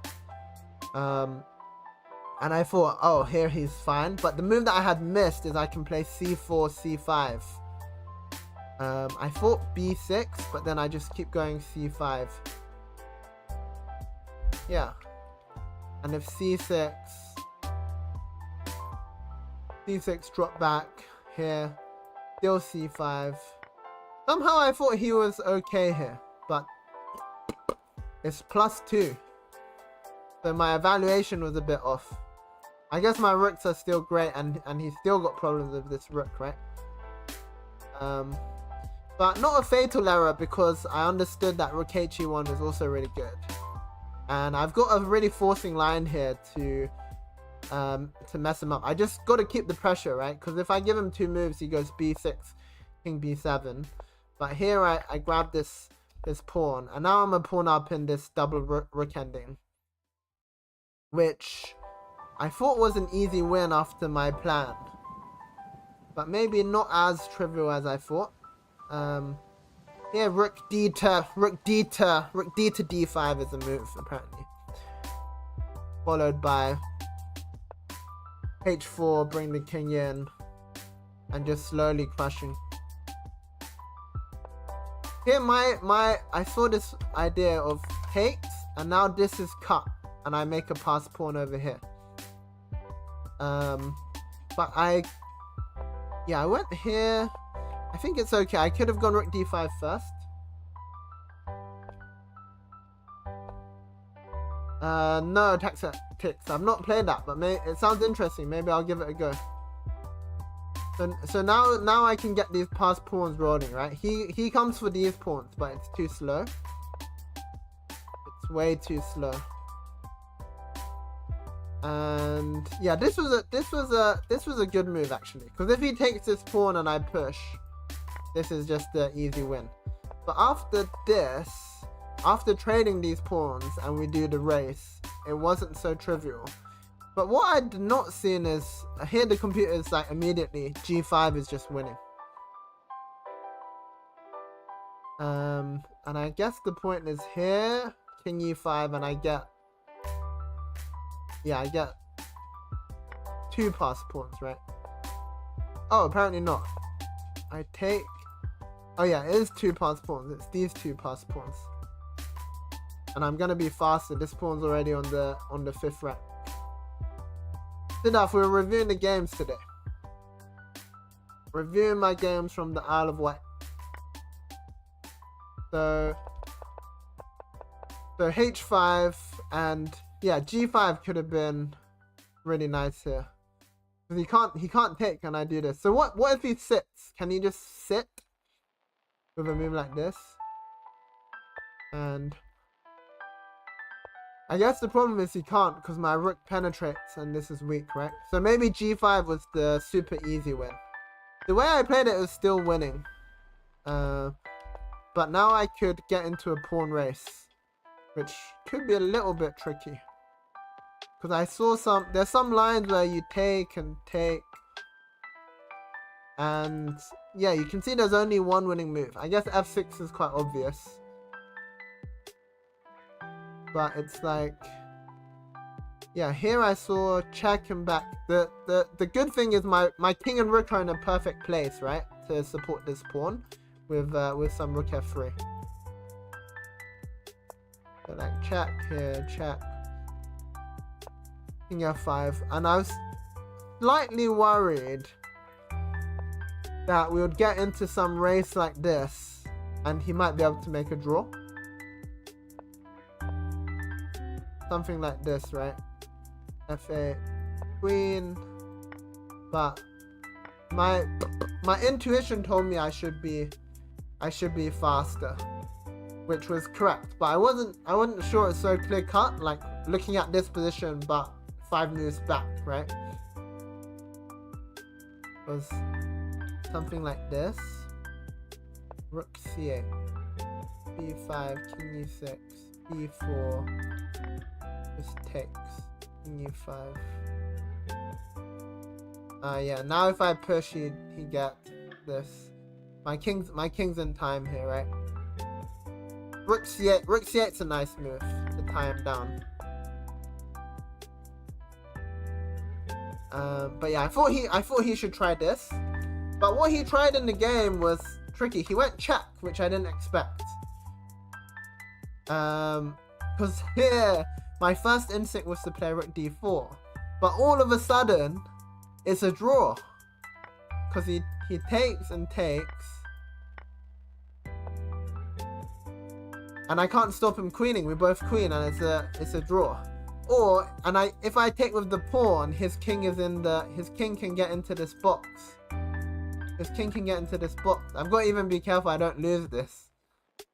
And I thought, oh, here he's fine. But the move that I had missed is I can play c4, c5. I thought b6, but then I just keep going c5. Yeah. And if c6 drop back here, still c5. Somehow I thought he was okay here, but it's +2. So my evaluation was a bit off. I guess my rooks are still great, and he's still got problems with this rook, right? But not a fatal error because I understood that rook he1 is also really good. And I've got a really forcing line here to mess him up. I just got to keep the pressure, right? Because if I give him 2 moves, he goes b6, king b7. But here I grab this pawn, and now I'm a pawn up in this double rook ending, which I thought was an easy win after my plan, but maybe not as trivial as I thought. Here rook d to d5 is a move apparently, followed by h4, bring the king in, and just slowly crushing. Here I saw this idea of takes, and now this is cut, and I make a pass pawn over here. But I went here. I think it's okay. I could have gone rook d5 first. No tactics. I've not played that, but it sounds interesting. Maybe I'll give it a go. So now I can get these passed pawns rolling, right? He comes for these pawns, but it's too slow. It's way too slow. And yeah, this was a good move actually, because if he takes this pawn and I push, this is just an easy win. But after this, after trading these pawns and we do the race, it wasn't so trivial. But what I did not see is here the computer is like immediately g5 is just winning. And I guess the point is here king e5, and I get 2 passed pawns, right? Oh, apparently not. I take. Oh yeah, it is 2 passed pawns. It's these 2 passed pawns. And I'm gonna be faster. This pawn's already on the 5th rank. Enough. We're reviewing the games today. Reviewing my games from the Isle of Wight. So h5 and yeah, g5 could have been really nice here. Because he can't take, and I do this. So what if he sits? Can he just sit with a move like this? And I guess the problem is he can't because my rook penetrates and this is weak, right? So maybe g5 was the super easy win. The way I played it was still winning. But now I could get into a pawn race, which could be a little bit tricky. Because I saw there's some lines where you take and take. And yeah, you can see there's only one winning move. I guess f6 is quite obvious. But it's like, yeah, here I saw check and back. The good thing is my king and rook are in a perfect place, right? To support this pawn with some rook f3. So like check here, check. King f5. And I was slightly worried that we would get into some race like this and he might be able to make a draw. Something like this, right? f8, queen. but my intuition told me I should be faster, which was correct. But I wasn't sure it's so clear cut, like looking at this position, but 5 moves back, right? It was something like this. Rook c8, b5, king e6, b4, just takes, king e5. Yeah, now if I push, he get this. My king's in time here, right? Rook c8's a nice move to tie him down. But yeah, I thought he should try this. But what he tried in the game was tricky. He went check, which I didn't expect. Because here my first instinct was to play rook d4, but all of a sudden it's a draw because he takes and takes, and I can't stop him queening. We both queen, and it's a draw. Or if I take with the pawn, his king can get into this box. His king can get into this box. I've got to even be careful I don't lose this.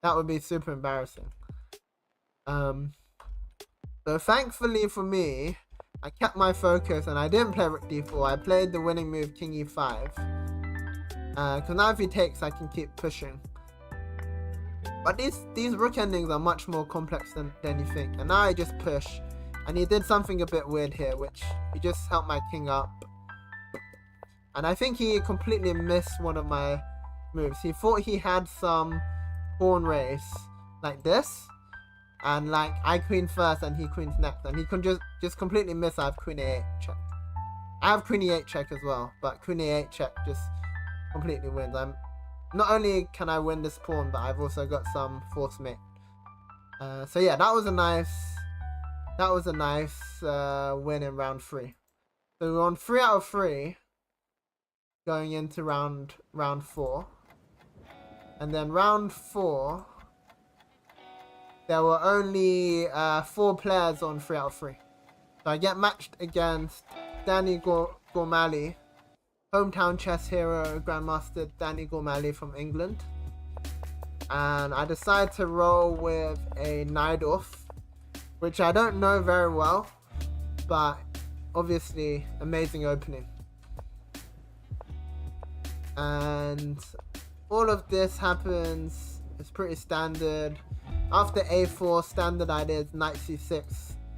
That would be super embarrassing. So thankfully for me, I kept my focus and I didn't play rook d4. I played the winning move king e5. Because now if he takes, I can keep pushing. But these rook endings are much more complex than you think. And now I just push. And he did something a bit weird here, which he just helped my king up. And I think he completely missed one of my moves. He thought he had some pawn race like this. And like I queen first and he queens next. And he can just completely miss. I have queen a8 check. I have queen e8 check as well. But queen a8 check just completely wins. Not only can I win this pawn, but I've also got some force mate. So yeah, that was a nice win in round 3. So we're on 3 out of 3 going into round 4. And then round 4, there were only 4 players on 3 out of 3. So I get matched against Danny Gormally, hometown chess hero, Grandmaster Danny Gormally from England. And I decided to roll with a Najdorf, which I don't know very well, but obviously amazing opening. And all of this happens, it's pretty standard. After a4, standard idea is knight c6,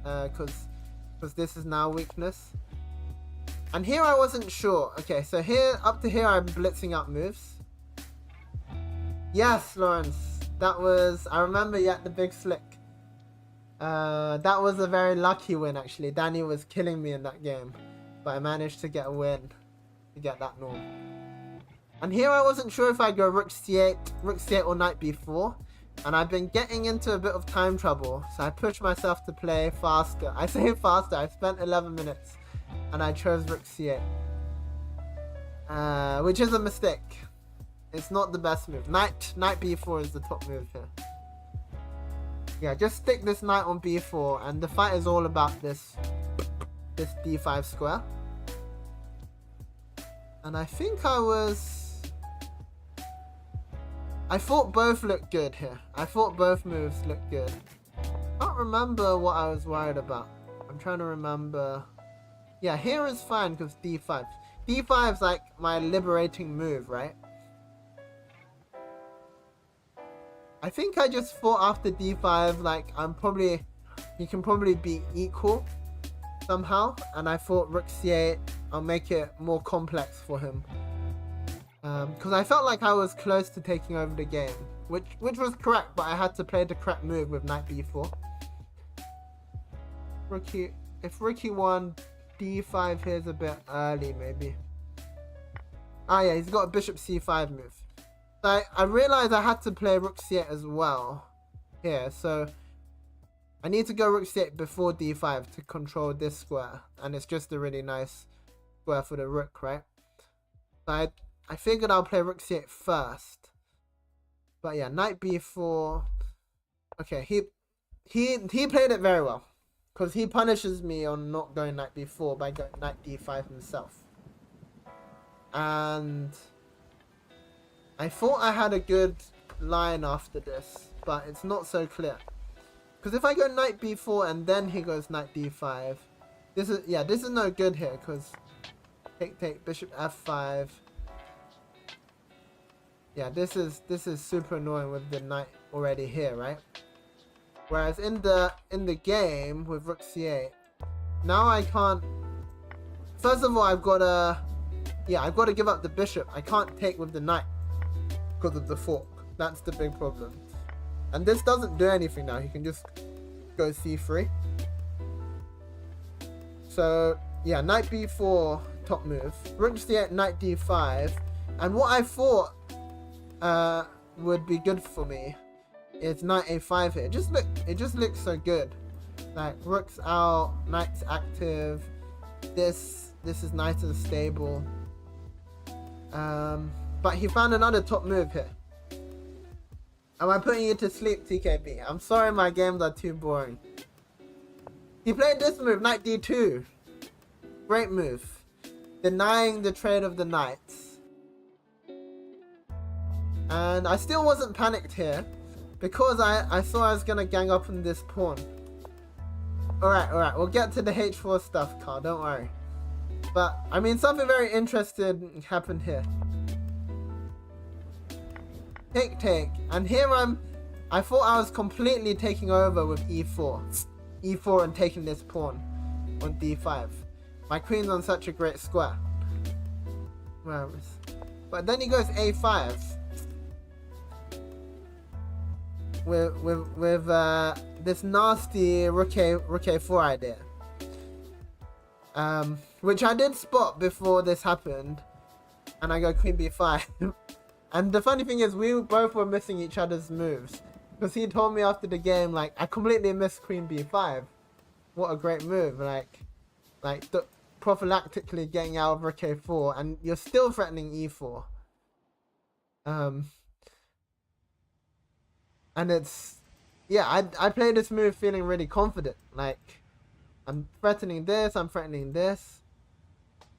because this is now weakness. And here I wasn't sure. Okay, so here, up to here, I'm blitzing up moves. Yes, Lawrence, that was, I remember you had the big slick. That was a very lucky win, actually. Danny was killing me in that game, but I managed to get a win to get that norm. And here I wasn't sure if I'd go rook c8 or knight b4. And I've been getting into a bit of time trouble, so I pushed myself to play faster. I say faster, I spent 11 minutes, and I chose rook c8. Which is a mistake. It's not the best move. Knight b4 is the top move here. Yeah, just stick this knight on b4, and the fight is all about this d5 square. And I think I thought both looked good here. I thought both moves looked good. I can't remember what I was worried about. I'm trying to remember. Yeah, here is fine because d5. d5 is like my liberating move, right? I think I just thought after d5, like he can probably be equal somehow. And I thought rook c8, I'll make it more complex for him. Because I felt like I was close to taking over the game, which was correct, but I had to play the correct move with knight b4. If rook e1, d5 here is a bit early, maybe. Ah yeah, he's got a bishop c5 move. So I realized I had to play rook c8 as well here, so I need to go rook c8 before d5 to control this square, and it's just a really nice square for the rook, right? So I figured I'll play rook c8 first. But yeah, knight b4. Okay, he played it very well, because he punishes me on not going knight b4 by going knight d5 himself. And I thought I had a good line after this, but it's not so clear. Because if I go knight b4 and then he goes knight d5, this is no good here, because take bishop f5. Yeah, this is super annoying with the knight already here, right? Whereas in the game with rook c8, now I can't. First of all, I've got to give up the bishop. I can't take with the knight because of the fork. That's the big problem. And this doesn't do anything now. He can just go c3. So yeah, knight b4 top move. Rook c8, knight d5, and what I thought would be good for me is knight a5 here. It just looks so good. Like rook's out, knight's active. This is nice and stable. But he found another top move here. Am I putting you to sleep, TKB? I'm sorry, my games are too boring. He played this move, knight d2. Great move. Denying the trade of the knights. And I still wasn't panicked here, because I saw I was going to gang up on this pawn. Alright, we'll get to the h4 stuff, Carl, don't worry. But, I mean, something very interesting happened here. Take, and here I thought I was completely taking over with e4 and taking this pawn on d5. My queen's on such a great square. But then he goes a5 with this nasty rook a4 idea, which I did spot before this happened, and I go queen b5. And the funny thing is, we both were missing each other's moves. Because he told me after the game, like, I completely missed queen b5. What a great move. Like prophylactically getting out of rook a4. And you're still threatening e4. And it's... Yeah, I played this move feeling really confident. Like, I'm threatening this, I'm threatening this.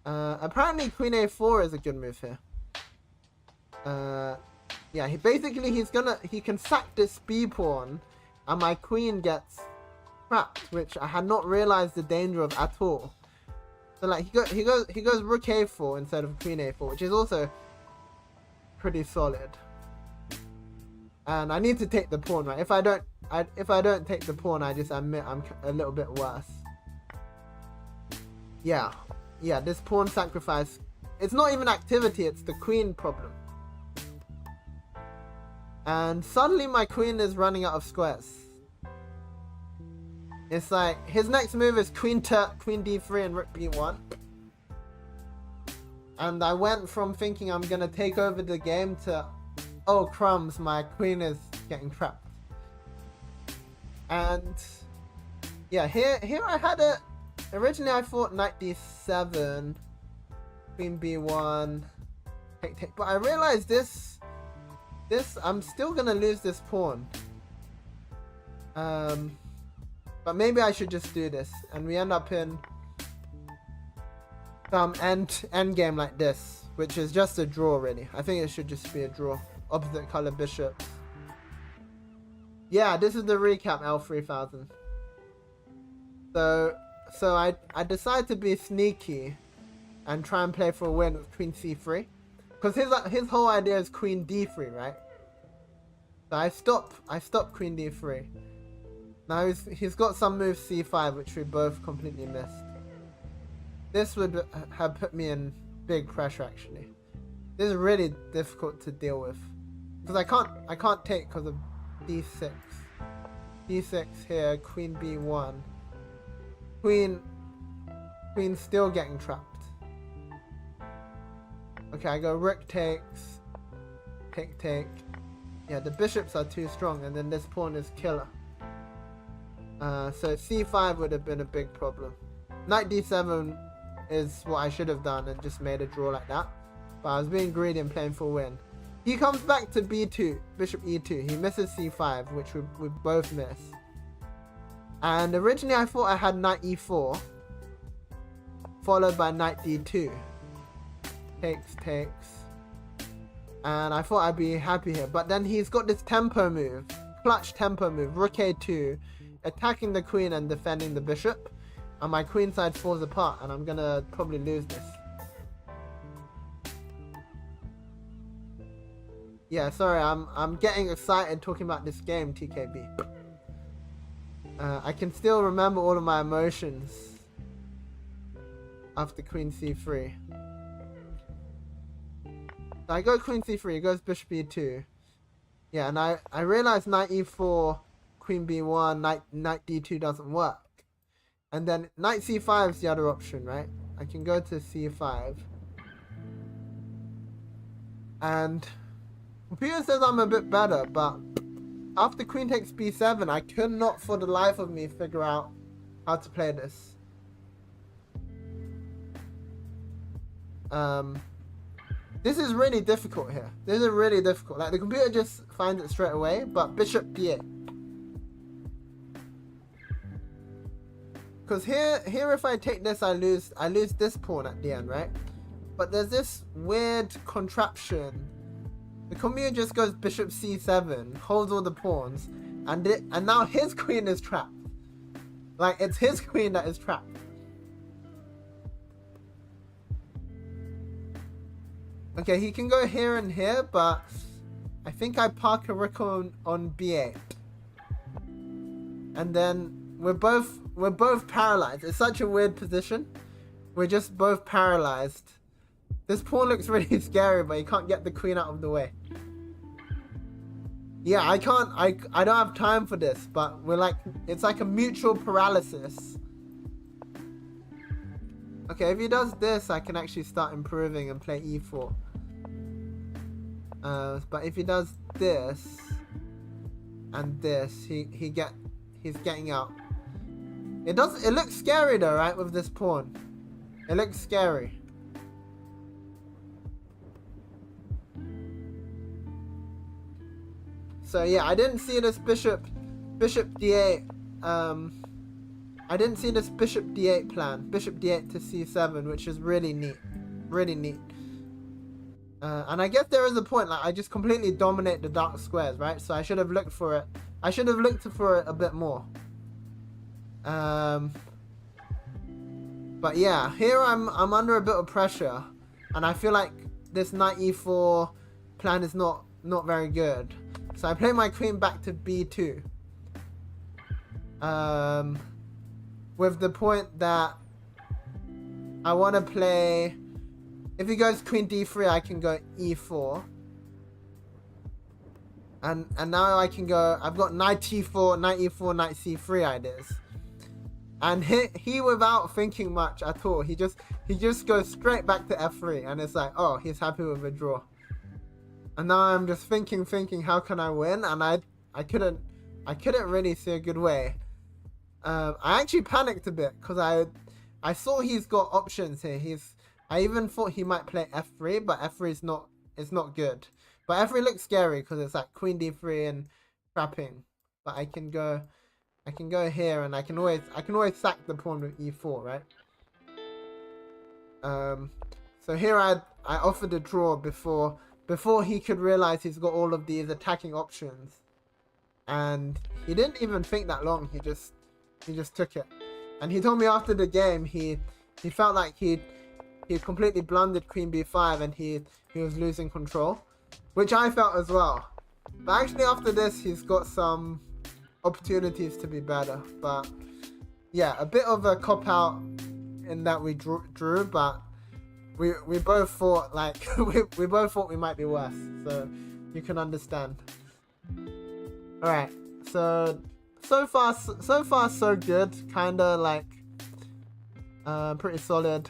Apparently queen a4 is a good move here. Yeah, he can sack this b pawn, and my queen gets trapped, which I had not realized the danger of at all. So like he goes rook a4 instead of queen a4, which is also pretty solid. And I need to take the pawn, right? If I don't take the pawn, I just admit I'm a little bit worse. Yeah, this pawn sacrifice, it's not even activity, it's the queen problem. And suddenly my queen is running out of squares. It's like, his next move is queen d3 and rook b1. And I went from thinking I'm gonna take over the game to, oh crumbs, my queen is getting trapped. And yeah, here I had it. Originally I thought knight d7, queen b1, take. But I realized this I'm still gonna lose this pawn. But maybe I should just do this, and we end up in some end game like this, which is just a draw really. I think it should just be a draw. Opposite color bishops. Yeah, this is the recap, L3000. So I decided to be sneaky and try and play for a win with queen c3. Because his whole idea is queen d3, right? So I stop queen d3. Now he's got some move c5, which we both completely missed. This would have put me in big pressure actually. This is really difficult to deal with. Because I can't take because of d6. d6 here, queen b1. Queen still getting trapped. Okay, I go rook takes, take. Yeah, the bishops are too strong, and then this pawn is killer. So c5 would have been a big problem. Knight d7 is what I should have done and just made a draw like that. But I was being greedy and playing for a win. He comes back to b2, bishop e2. He misses c5, which we both miss. And originally I thought I had knight e4, followed by knight d2. takes. And I thought I'd be happy here. But then he's got this tempo move. Clutch tempo move. Rook A2. Attacking the queen and defending the bishop. And my queen side falls apart. And I'm gonna probably lose this. Yeah, sorry. I'm getting excited talking about this game, TKB. I can still remember all of my emotions after queen c3. So I go queen c3, it goes bishop e2. Yeah, and I realize knight e4, queen b1, knight d2 doesn't work. And then knight c5 is the other option, right? I can go to c5. And computer says I'm a bit better, but after queen takes b7, I could not for the life of me figure out how to play this. This is really difficult here. This is really difficult. Like, the computer just finds it straight away, but bishop d8. Because here if I take this, I lose this pawn at the end, right? But there's this weird contraption. The computer just goes bishop c7, holds all the pawns, and now his queen is trapped. Like, it's his queen that is trapped. Okay, he can go here and here, but I think I park a rook on b8. And then we're both paralyzed. It's such a weird position. We're just both paralyzed. This pawn looks really scary, but you can't get the queen out of the way. Yeah, I don't have time for this, but it's like a mutual paralysis. Okay, if he does this, I can actually start improving and play e4. But if he does this and this, he's getting out. It looks scary though, right, with this pawn. It looks scary. So yeah, I didn't see this bishop d8. I didn't see this bishop d8 plan. Bishop d8 to c7, which is really neat. Really neat. And I guess there is a point, like, I just completely dominate the dark squares, right? So I should have looked for it. I should have looked for it a bit more. But yeah, here I'm under a bit of pressure, and I feel like this knight e4 plan is not very good. So I play my queen back to b2. With the point that I want to play. If he goes queen d3, I can go e4. And now I can go. I've got knight e4, knight e4, knight c3 ideas. And he without thinking much at all, he just goes straight back to f3, and it's like, oh, he's happy with a draw. And now I'm just thinking, how can I win? And I couldn't really see a good way. I actually panicked a bit because I saw he's got options here. I even thought he might play f3, but f3 is not good. But f3 looks scary because it's like queen d3 and trapping. But I can go here, and I can always sack the pawn with e4, right? So here I offered a draw before he could realize he's got all of these attacking options, and he didn't even think that long. He just took it, and he told me after the game he felt like he completely blundered queen b5 and he was losing control, which I felt as well. But actually after this he's got some opportunities to be better. But yeah, a bit of a cop out in that we drew, but we both thought like we both thought we might be worse, so you can understand. All right, so far so good, kind of like pretty solid.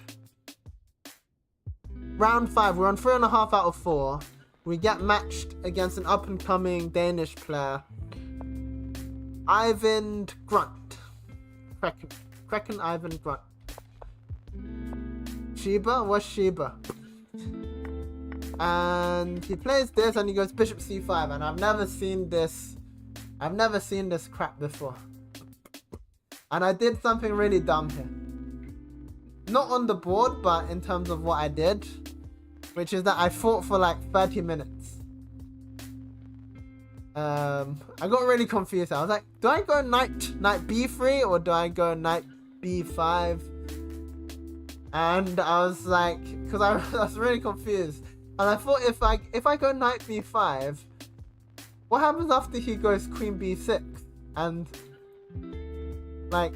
Round 5, we're on 3.5 out of 4. We get matched against an up and coming Danish player, Ivan Grunt. Kraken Ivan Grunt. Sheba? What's Sheba? And he plays this and he goes bishop c5, and I've never seen this crap before. And I did something really dumb here. Not on the board, but in terms of what I did. which is that I fought for like 30 minutes. I got really confused. I was like, do I go knight b3 or do I go knight b5? And I was like, because I was really confused, and I thought if I go knight b5, what happens after he goes queen b6? And like,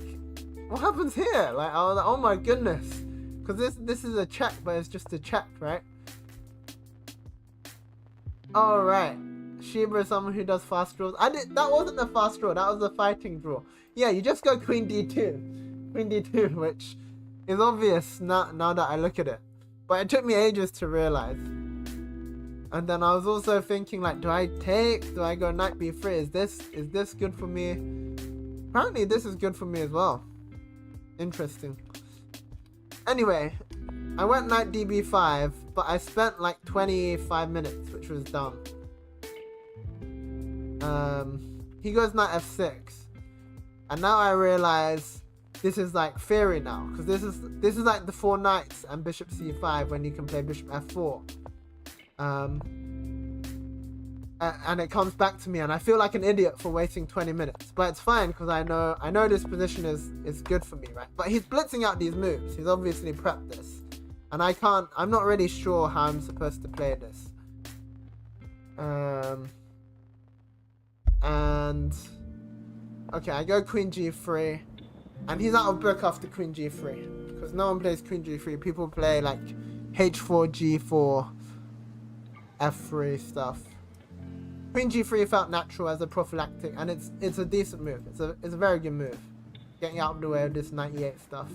what happens here? Like, I was like, oh my goodness, because this is a check, but it's just a check, right? All right. Shiba is someone who does fast draws. That wasn't a fast draw, that was a fighting draw. Yeah, you just go queen d2, which is obvious now that I look at it, but it took me ages to realize. And then I was also thinking, like, do I take? Do I go knight b3? Is this good for me? Apparently this is good for me as well. Interesting. Anyway, I went knight db5, but I spent like 25 minutes, which was dumb. He goes knight f6, and now I realize this is like theory now, because this is like the 4 knights and bishop c5 when you can play bishop f4. And it comes back to me, and I feel like an idiot for wasting 20 minutes, but it's fine because I know this position is good for me, right? But he's blitzing out these moves. He's obviously prepped this, and I'm not really sure how I'm supposed to play this. And okay, I go queen g3, and he's out of book after queen g3 because no one plays queen g3. People play like h4, g4, f3 stuff. Queen g3 felt natural as a prophylactic, and it's a decent move. It's a very good move, getting out of the way of this 98 stuff.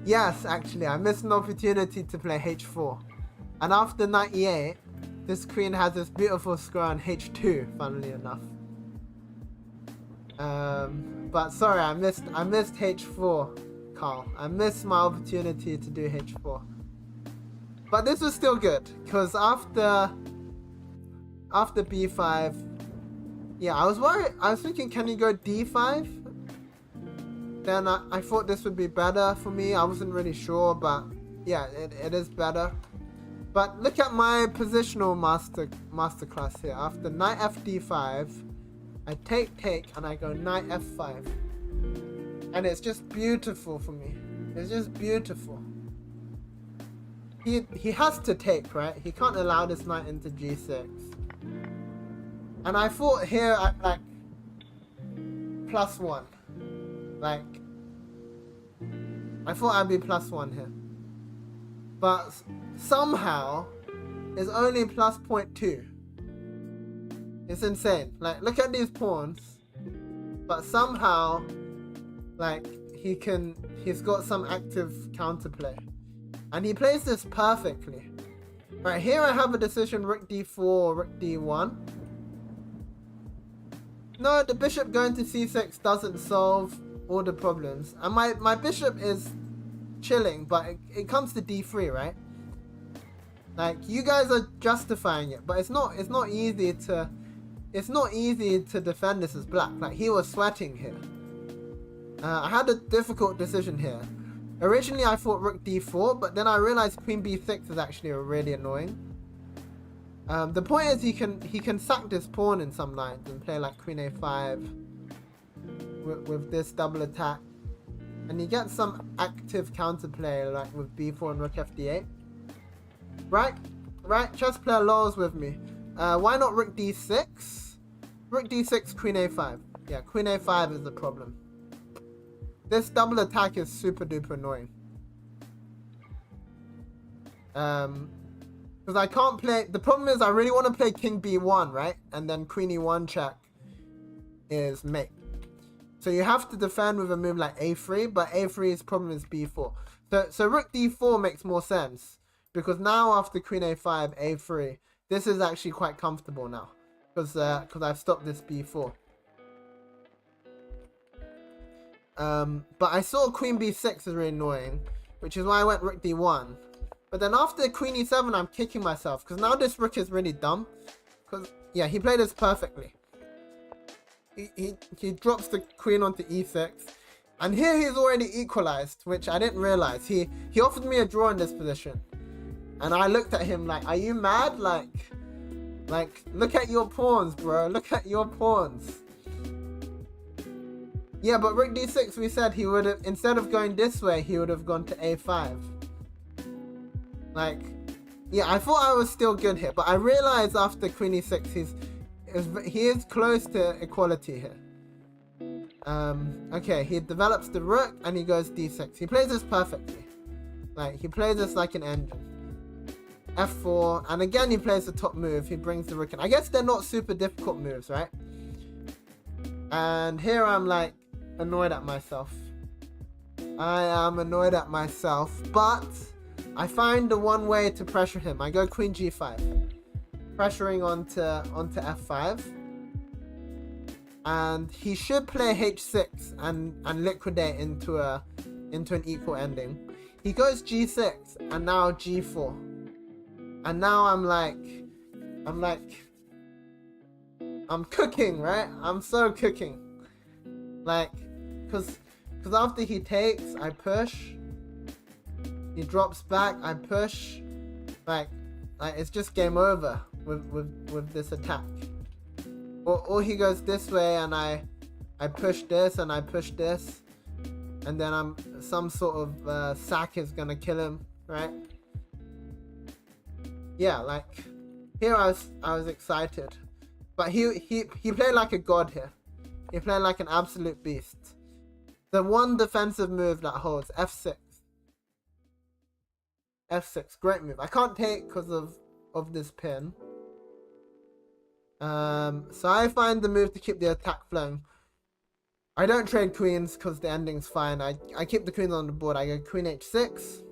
Yes, actually, I missed an opportunity to play h4, and after 98, this queen has this beautiful score on h2, funnily enough. But sorry, I missed h4, Carl. I missed my opportunity to do h4. But this was still good, because after b5, yeah, I was worried. I was thinking, can you go d5? Then I thought this would be better for me. I wasn't really sure, but yeah, it is better. But look at my positional masterclass here. After knight fd5, I take, and I go knight f5. And it's just beautiful for me. It's just beautiful. He has to take, right? He can't allow this knight into g6. And I thought here I'd like +1. Like, I thought I'd be +1 here. But somehow it's only +0.2. It's insane. Like, look at these pawns, but somehow, like, he's got some active counterplay, and he plays this perfectly. Right here I have a decision: rook d4, rook d1. No, the bishop going to c6 doesn't solve all the problems, and my bishop is chilling, but it comes to d3, right? Like, you guys are justifying it, but it's not easy to defend this as black. Like, he was sweating here. I had a difficult decision here. Originally I thought rook d4, but then I realized queen b6 is actually really annoying. The point is he can sack this pawn in some lines and play like queen a5 with this double attack, and he gets some active counterplay like with b4 and rook fd8. Right, chess player Laws with me. Why not rook d6? Rook d6, queen a5. Yeah, queen a5 is the problem. This double attack is super duper annoying. Because I can't play. The problem is I really want to play king b1, right? And then queen e1 check is mate. So you have to defend with a move like a3, but a3's problem is b4. So rook d4 makes more sense, because now after queen a5, a3, this is actually quite comfortable now, because I've stopped this b4. But I saw queen b6 is really annoying, which is why I went rook d1. But then after queen e7, I'm kicking myself, because now this rook is really dumb. Because, yeah, he played this perfectly. He drops the queen onto e6. And here he's already equalized, which I didn't realize. He offered me a draw in this position. And I looked at him like, are you mad? Like, look at your pawns, bro. Look at your pawns. Yeah, but rook d6, we said he would have, instead of going this way, he would have gone to a5. Like, yeah, I thought I was still good here, but I realized after queen e6, he is close to equality here. Okay, he develops the rook and he goes d6. He plays this perfectly. Like, he plays this like an engine. f4, and again he plays the top move. He brings the rook in. I guess they're not super difficult moves, right? And here I'm like annoyed at myself. I am annoyed at myself, but I find the one way to pressure him. I go queen g5, pressuring onto f5, and he should play h6 and liquidate into an equal ending. He goes g6 and now g4, and now I'm cooking, right? I'm so cooking, like, cause after he takes, I push. He drops back, I push. Like it's just game over with this attack. Or he goes this way and I push this and I push this, and then some sort of sack is gonna kill him, right? Yeah, like here I was excited, but he played like a god here. He played like an absolute beast. The one defensive move that holds, f6. f6, great move. I can't take because of this pin. So I find the move to keep the attack flowing. I don't trade queens because the ending's fine. I keep the queens on the board. I go queen h6.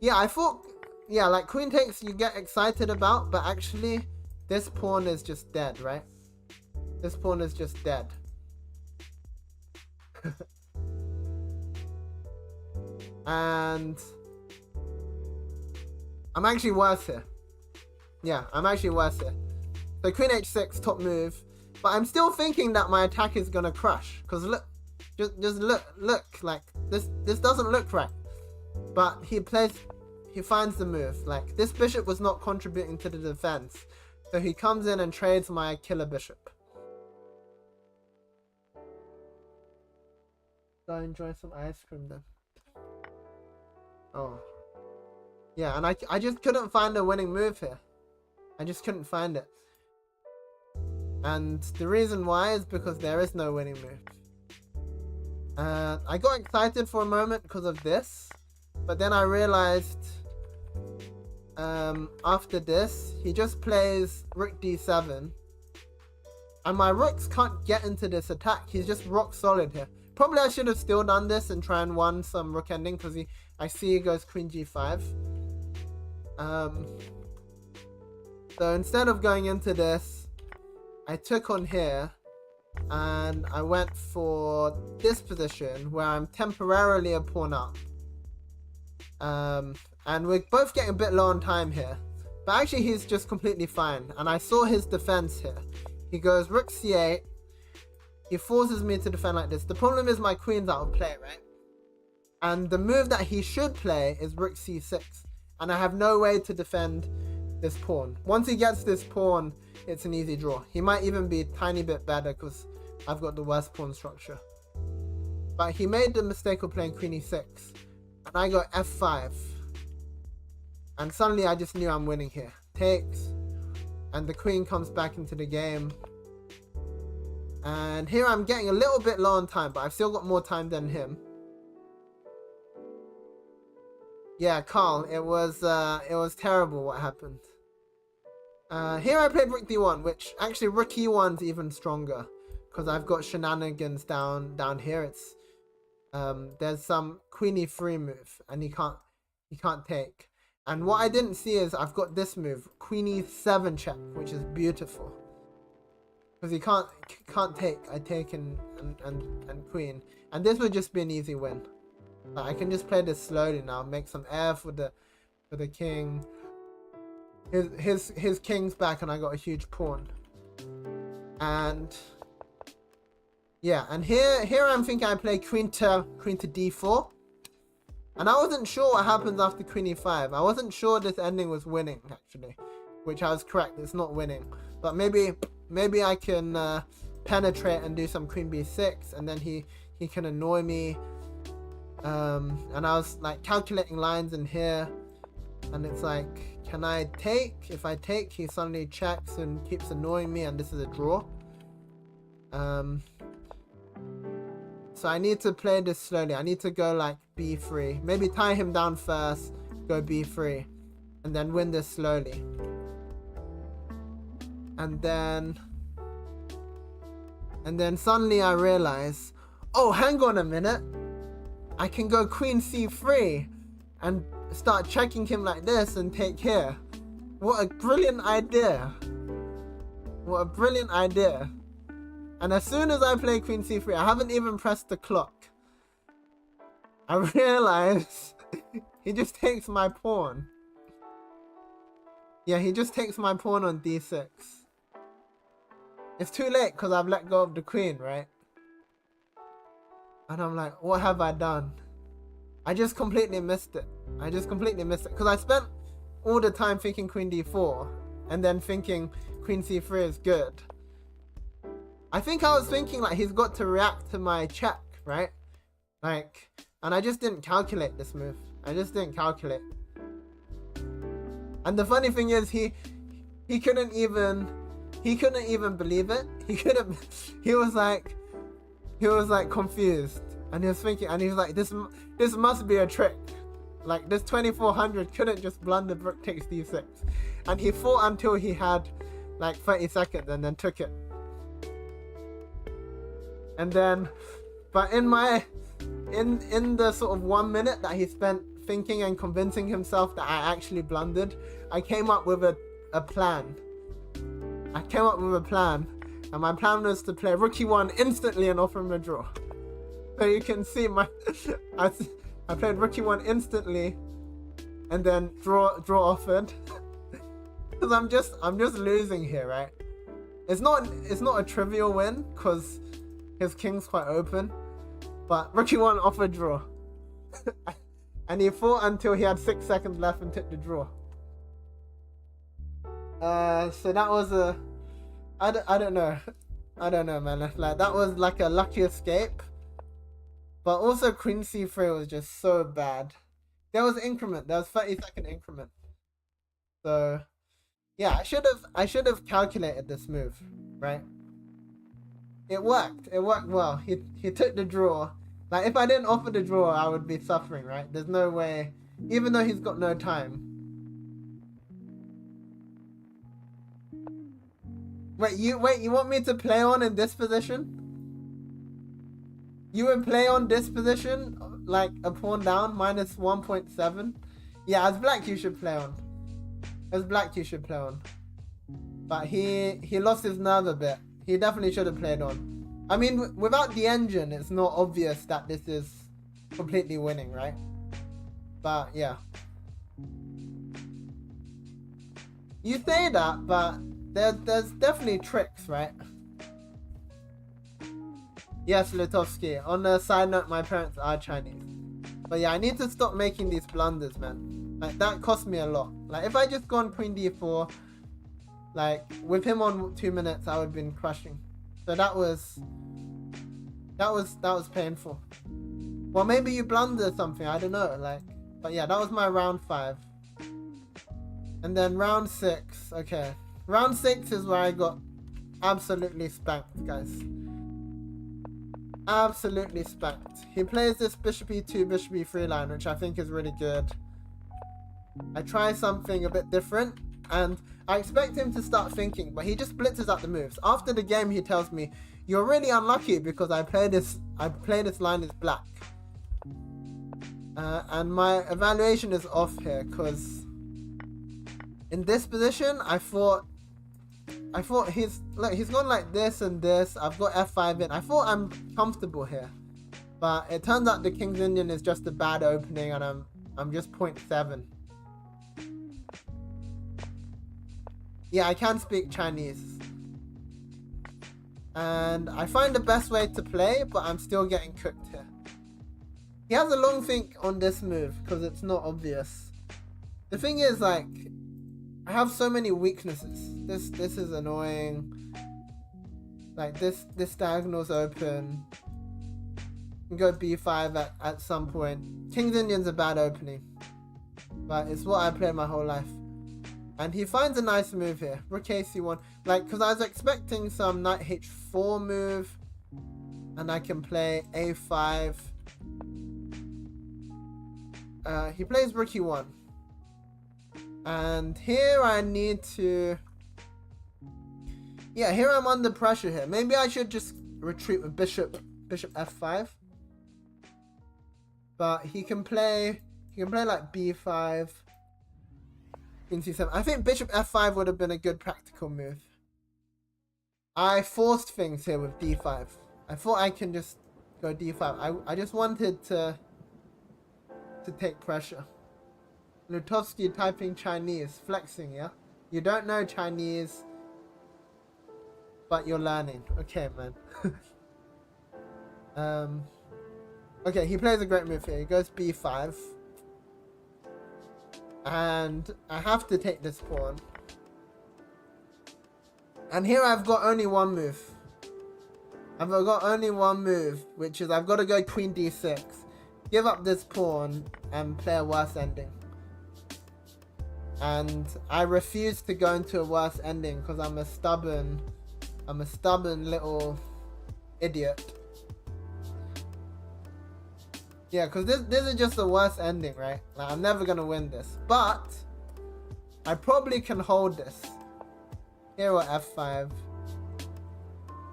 Yeah, I thought, yeah, like queen takes you get excited about, but actually this pawn is just dead, right? This pawn is just dead. And I'm actually worse here. Yeah, I'm actually worse here. So queen h6, top move. But I'm still thinking that my attack is gonna crush. Because look, just look, like this doesn't look right. But he finds the move. Like, this bishop was not contributing to the defense. So he comes in and trades my killer bishop. Go enjoy some ice cream then. Oh. Yeah, and I just couldn't find a winning move here. I just couldn't find it. And the reason why is because there is no winning move. I got excited for a moment because of this, but then I realized after this, he just plays rook d7, and my rooks can't get into this attack. He's just rock solid here. Probably I should have still done this and try and won some rook ending, because I see he goes queen g5. So instead of going into this, I took on here and I went for this position where I'm temporarily a pawn up. And we're both getting a bit low on time here, but actually he's just completely fine. And I saw his defense here. He goes rook c8. He forces me to defend like this. The problem is my queen's out of play, right? And the move that he should play is rook c6. And I have no way to defend this pawn. Once he gets this pawn, it's an easy draw. He might even be a tiny bit better because I've got the worst pawn structure. But he made the mistake of playing queen e6. And I got f5. And suddenly I just knew I'm winning here. Takes. And the queen comes back into the game. And here I'm getting a little bit low on time, but I've still got more time than him. Yeah, Carl, it was terrible what happened. Here I played rook d1, which actually rook e1's even stronger, because I've got shenanigans down here. It's there's some queen e3 move, and he can't take. And what I didn't see is I've got this move, queen e7 check, which is beautiful, because he can't take. I take and queen, and this would just be an easy win. Like, I can just play this slowly now, make some air for the king. His king's back, and I got a huge pawn. And Yeah, and here I'm thinking I play queen to d4. And I wasn't sure what happens after queen e5. I wasn't sure this ending was winning, actually. Which I was correct, it's not winning. But maybe I can penetrate and do some queen b6, and then he can annoy me. And I was like calculating lines in here, and it's like, can I take? If I take, he suddenly checks and keeps annoying me, and this is a draw. So I need to play this slowly. I need to go like b3. Maybe tie him down first, go b3, and then win this slowly. And then suddenly I realize, oh, hang on a minute. I can go queen c3 and start checking him like this and take here. What a brilliant idea. What a brilliant idea. And as soon as I play queen c3, I haven't even pressed the clock, I realize he just takes my pawn. Yeah, he just takes my pawn on d6. It's too late because I've let go of the queen, right? And I'm like, what have I done? I just completely missed it. Because I spent all the time thinking queen d4 and then thinking queen c3 is good. I think I was thinking like he's got to react to my check, right? Like, and I just didn't calculate this move. I just didn't calculate. And the funny thing is he couldn't even believe it. He was like confused, and he was thinking, and he was like, this must be a trick. Like, this 2400 couldn't just blunder rook takes d6. And he fought until he had like 30 seconds and then took it. And then, but in the sort of 1 minute that he spent thinking and convincing himself that I actually blundered, I came up with a plan. And my plan was to play rook e1 instantly and offer him a draw. So you can see I played rook e1 instantly, and then draw offered. Because I'm just losing here, right? It's not a trivial win because his king's quite open, but rook e1 offered draw. And he fought until he had 6 seconds left and took the draw. So that was I don't know, man. Like, that was like a lucky escape. But also queen c3 was just so bad. There was increment. There was 30-second increment. So yeah, I should have calculated this move, right? It worked. It worked well. He took the draw. Like, if I didn't offer the draw, I would be suffering, right? There's no way, even though he's got no time. Wait, you want me to play on in this position? You would play on this position, like a pawn down, minus 1.7? Yeah, as black you should play on. But he lost his nerve a bit. He definitely should have played on. I mean, without the engine, it's not obvious that this is completely winning, right? But yeah. You say that, but there's definitely tricks, right? Yes, Litovsky. On a side note, my parents are Chinese. But yeah, I need to stop making these blunders, man. Like, that cost me a lot. Like, if I just gone queen d4, like, with him on 2 minutes, I would have been crushing. So that was painful. Well, maybe you blunder something, I don't know. Like, but yeah, that was my round 5. And then round 6, okay. Round 6 is where I got absolutely spanked, guys. Absolutely spanked. He plays this bishop e2, bishop e3 line, which I think is really good. I try something a bit different, and I expect him to start thinking, but he just blitzes out the moves. After the game, he tells me, "You're really unlucky because I play this line as black." And my evaluation is off here, because in this position, I thought he's gone like this and this. I've got f5 in. I thought I'm comfortable here, but it turns out the King's Indian is just a bad opening, and I'm just 0.7. Yeah, I can speak Chinese. And I find the best way to play, but I'm still getting cooked here. He has a long think on this move because it's not obvious. The thing is, like, I have so many weaknesses. This is annoying. Like this diagonal's open. You can go b5 at some point. King's Indian's a bad opening, but it's what I played my whole life. And he finds a nice move here. Rook ac1. Like, because I was expecting some knight h4 move. And I can play a5. He plays rook e1. And here I need to... Yeah, here I'm under pressure here. Maybe I should just retreat with bishop f5. But he can play like b5. Queen c7. I think bishop f5 would have been a good practical move. I forced things here with d5. I thought I can just go d5. I just wanted to take pressure. Lutovsky typing Chinese, flexing, yeah? You don't know Chinese, but you're learning. Okay, man. Okay, he plays a great move here. He goes b5. And I have to take this pawn. And here I've got only one move. I've got only one move, which is I've got to go queen d6. Give up this pawn and play a worse ending. And I refuse to go into a worse ending because I'm a stubborn little idiot. Yeah, because this is just the worst ending, right? Like, I'm never gonna win this. But I probably can hold this. Hero f5.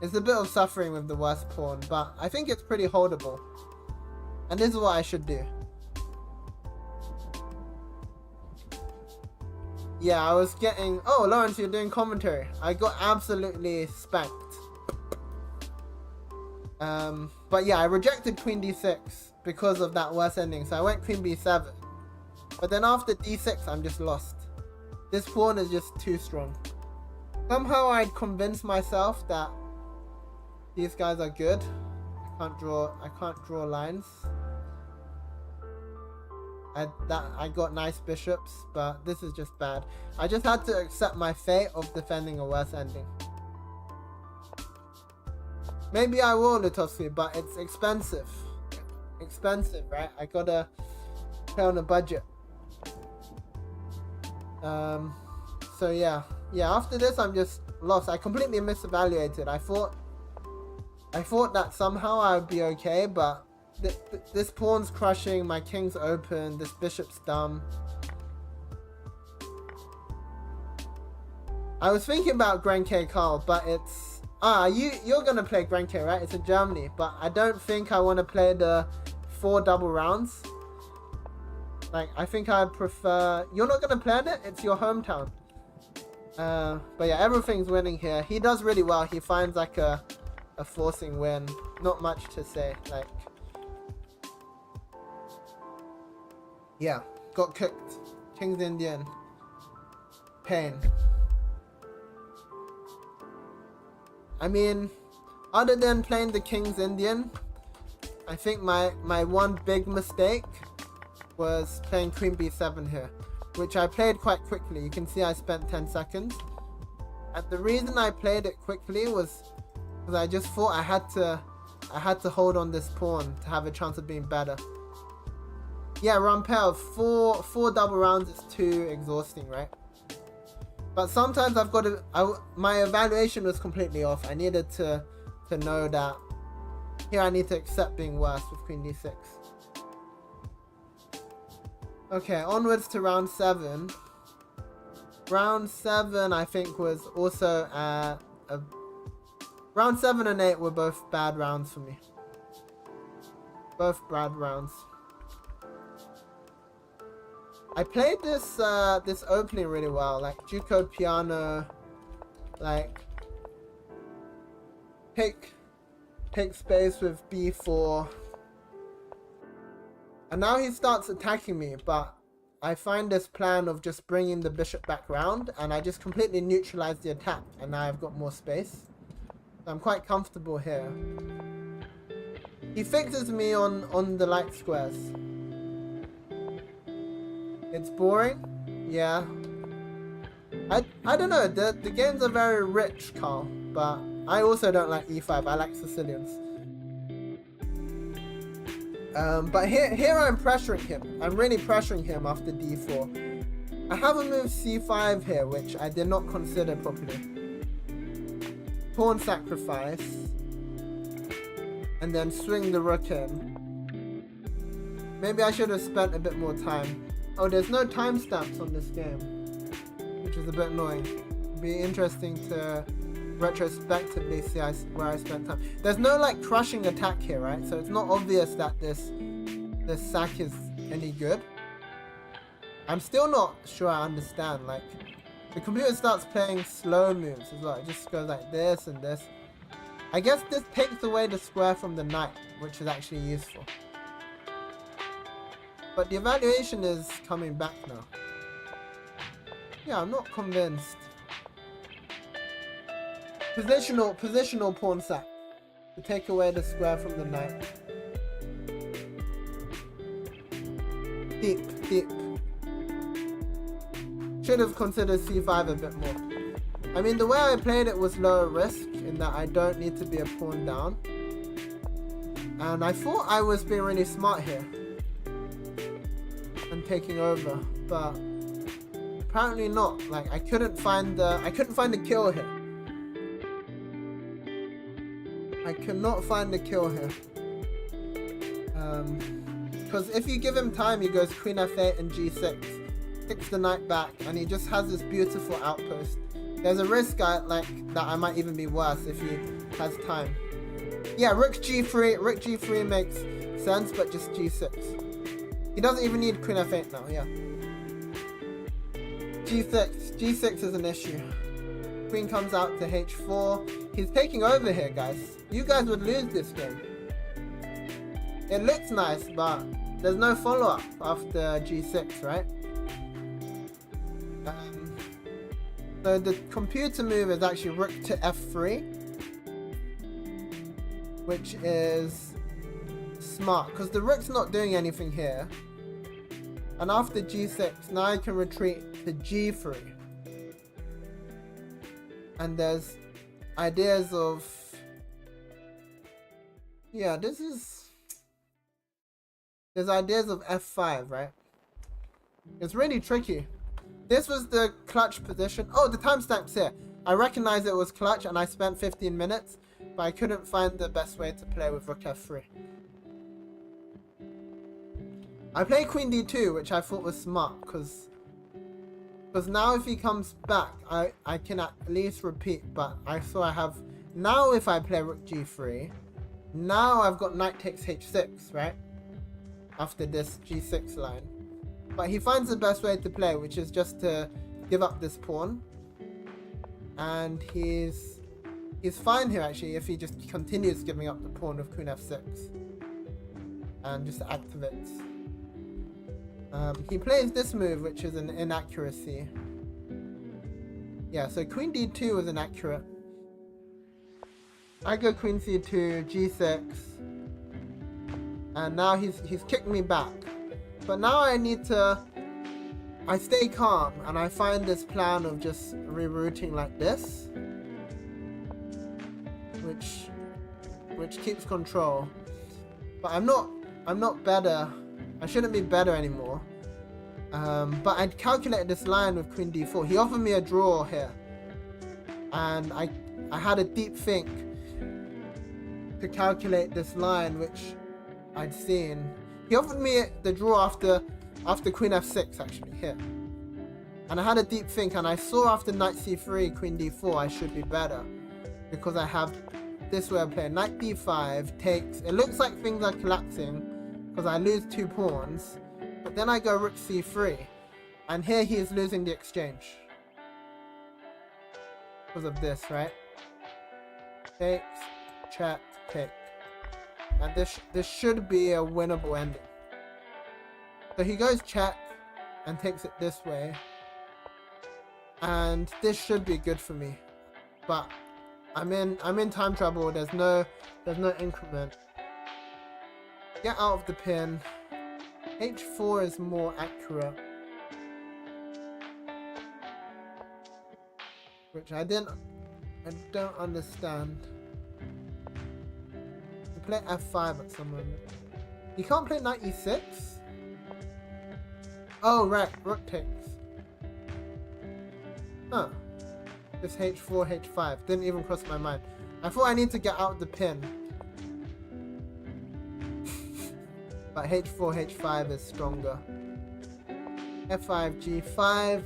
It's a bit of suffering with the worst pawn, but I think it's pretty holdable. And this is what I should do. Yeah, I was getting... Oh, Lawrence, you're doing commentary. I got absolutely spanked. But yeah, I rejected queen d6 because of that worse ending. So I went queen b7. But then after d6, I'm just lost. This pawn is just too strong. Somehow I'd convinced myself that these guys are good. I can't draw lines. I got nice bishops, but this is just bad. I just had to accept my fate of defending a worse ending. Maybe I will, Lutovsky, but it's expensive. Expensive, right? I gotta play on a budget. So yeah, after this I'm just lost. I completely misevaluated. I thought that somehow I would be okay, but this pawn's crushing, my king's open, this bishop's dumb. I was thinking about Grand K Carl, but it's... you're gonna play Grand K, right? It's in Germany, but I don't think I want to play the 4 double rounds. Like, I think I'd prefer... You're not gonna play it? It's your hometown. But yeah, everything's winning here. He does really well. He finds like a forcing win. Not much to say. Like, yeah, got cooked. King's Indian. Pain. I mean, other than playing the King's Indian, I think my one big mistake was playing Queen B7 here, which I played quite quickly. You can see I spent 10 seconds. And the reason I played it quickly was because I just thought I had to hold on this pawn to have a chance of being better. Yeah, Rampel, four double rounds is too exhausting, right? But sometimes I've got to... my evaluation was completely off. I needed to know that here I need to accept being worse with Queen D6. Okay, onwards to round 7. Round 7 I think was also round 7 and 8 were both bad rounds for me. Both bad rounds. I played this this opening really well, like Juco piano, like take space with b4, and now he starts attacking me, but I find this plan of just bringing the bishop back round, and I just completely neutralize the attack, and now I've got more space. I'm quite comfortable here. He fixes me on the light squares. It's boring? Yeah. I don't know, the games are very rich, Carl, but I also don't like e5, I like Sicilians. But here I'm pressuring him. I'm really pressuring him after d4. I have a move c5 here, which I did not consider properly. Pawn sacrifice. And then swing the rook in. Maybe I should have spent a bit more time. Oh, there's no timestamps on this game, which is a bit annoying. It'd be interesting to retrospectively see where I spent time. There's no like crushing attack here, right? So it's not obvious that this sack is any good. I'm still not sure I understand. Like, the computer starts playing slow moves as well. It just goes like this and this. I guess this takes away the square from the knight, which is actually useful. But the evaluation is coming back now. Yeah, I'm not convinced. Positional pawn sack to take away the square from the knight. Deep. Should have considered c5 a bit more. I mean, the way I played it was lower risk in that I don't need to be a pawn down. And I thought I was being really smart here and taking over, but apparently not. Like, I couldn't find the kill here. I could not find the kill here. Because if you give him time, he goes queen f8 and g6, kicks the knight back, and he just has this beautiful outpost. There's a risk that I might even be worse if he has time. Yeah, rook g3 makes sense, but just g6. He doesn't even need queen f8 now, yeah. g6 is an issue. Queen comes out to h4. He's taking over here, guys. You guys would lose this game. It looks nice, but there's no follow-up after g6, right? So the computer move is actually rook to f3, which is smart because the rook's not doing anything here. And after g6, now I can retreat to g3. And there's ideas of, yeah, there's ideas of f5, right? It's really tricky. This was the clutch position. Oh, the timestamp's here. I recognize it was clutch and I spent 15 minutes, but I couldn't find the best way to play with rook f3. I played queen d2, which I thought was smart, because now if he comes back, I can at least repeat, but I thought I have... Now if I play rook g3, now I've got knight takes h6, right? After this g6 line. But he finds the best way to play, which is just to give up this pawn. And he's fine here actually if he just continues giving up the pawn of queen f6. And just activates. He plays this move, which is an inaccuracy. Yeah, so queen d2 was inaccurate. I go queen c2, g6. And now he's kicked me back. But now I stay calm and I find this plan of just rerouting like this, which keeps control. But I'm not better. I shouldn't be better anymore. But I'd calculated this line with queen d4. He offered me a draw here, and I had a deep think to calculate this line, which I'd seen. He offered me the draw after queen f6 actually here, and I had a deep think, and I saw after knight c3, queen d4, I should be better because I have this way of playing. Knight d5 takes. It looks like things are collapsing because I lose 2 pawns, but then I go rook c3, and here he is losing the exchange because of this, right? Takes, check, take. And this should be a winnable ending. So he goes check and takes it this way. And this should be good for me. But I'm in time trouble. There's no increment. Get out of the pin. H4 is more accurate. Which I don't understand. You play F5 at some moment. You can't play knight E6? Oh right, rook takes. Huh. This H4, H5. Didn't even cross my mind. I thought I need to get out the pin. But H4, H5 is stronger. F5, G5.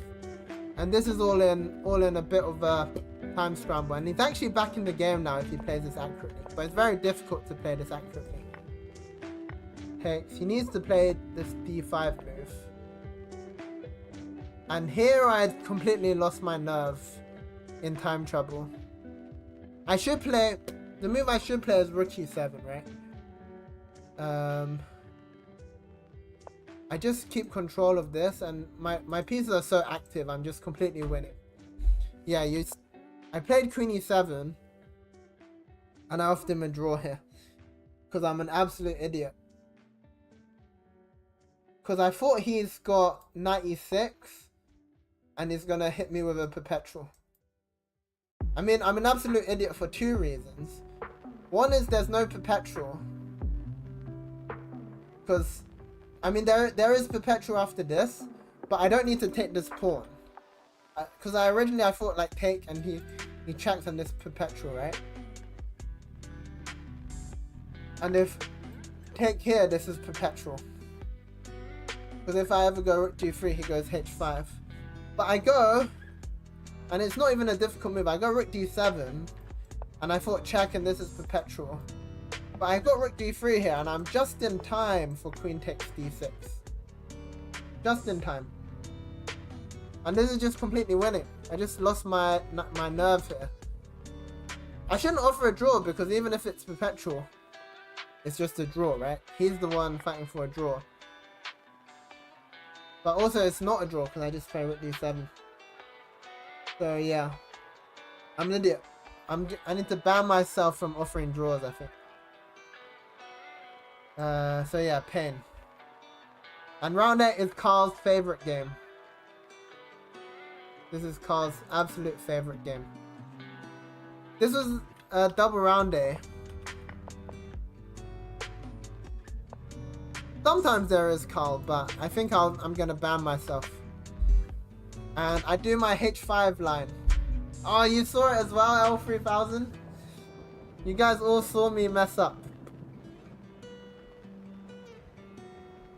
And this is all in a bit of a time scramble. And he's actually back in the game now if he plays this accurately. But it's very difficult to play this accurately. Takes. He needs to play this D5 move. And here I completely lost my nerve in time trouble. I should play, the move I should play is rook E7, right? I just keep control of this and my pieces are so active, I'm just completely winning. Yeah, I played Queen E7 and I offered him a draw here. Because I'm an absolute idiot. Because I thought he's got Knight E6 and he's gonna hit me with a perpetual. I mean, I'm an absolute idiot for two reasons. One is there's no perpetual. Because, I mean, there is perpetual after this, but I don't need to take this pawn. Because originally I thought like take and he checks on this perpetual, right? And if take here, this is perpetual. Because if I ever go rook d3, he goes h5. But I go, and it's not even a difficult move. I go rook d7, and I thought check and this is perpetual. But I got rook d3 here, and I'm just in time for queen takes d6. Just in time. And this is just completely winning. I just lost my nerve here. I shouldn't offer a draw, because even if it's perpetual, it's just a draw, right? He's the one fighting for a draw. But also it's not a draw, because I just play rook d7. So yeah. I'm an idiot. I need to ban myself from offering draws, I think. So yeah, pain. And round 8 is Carl's favorite game. This is Carl's absolute favorite game. This was a double round A. Sometimes there is Carl, but I think I'm gonna ban myself. And I do my H5 line. Oh, you saw it as well, L3000? You guys all saw me mess up.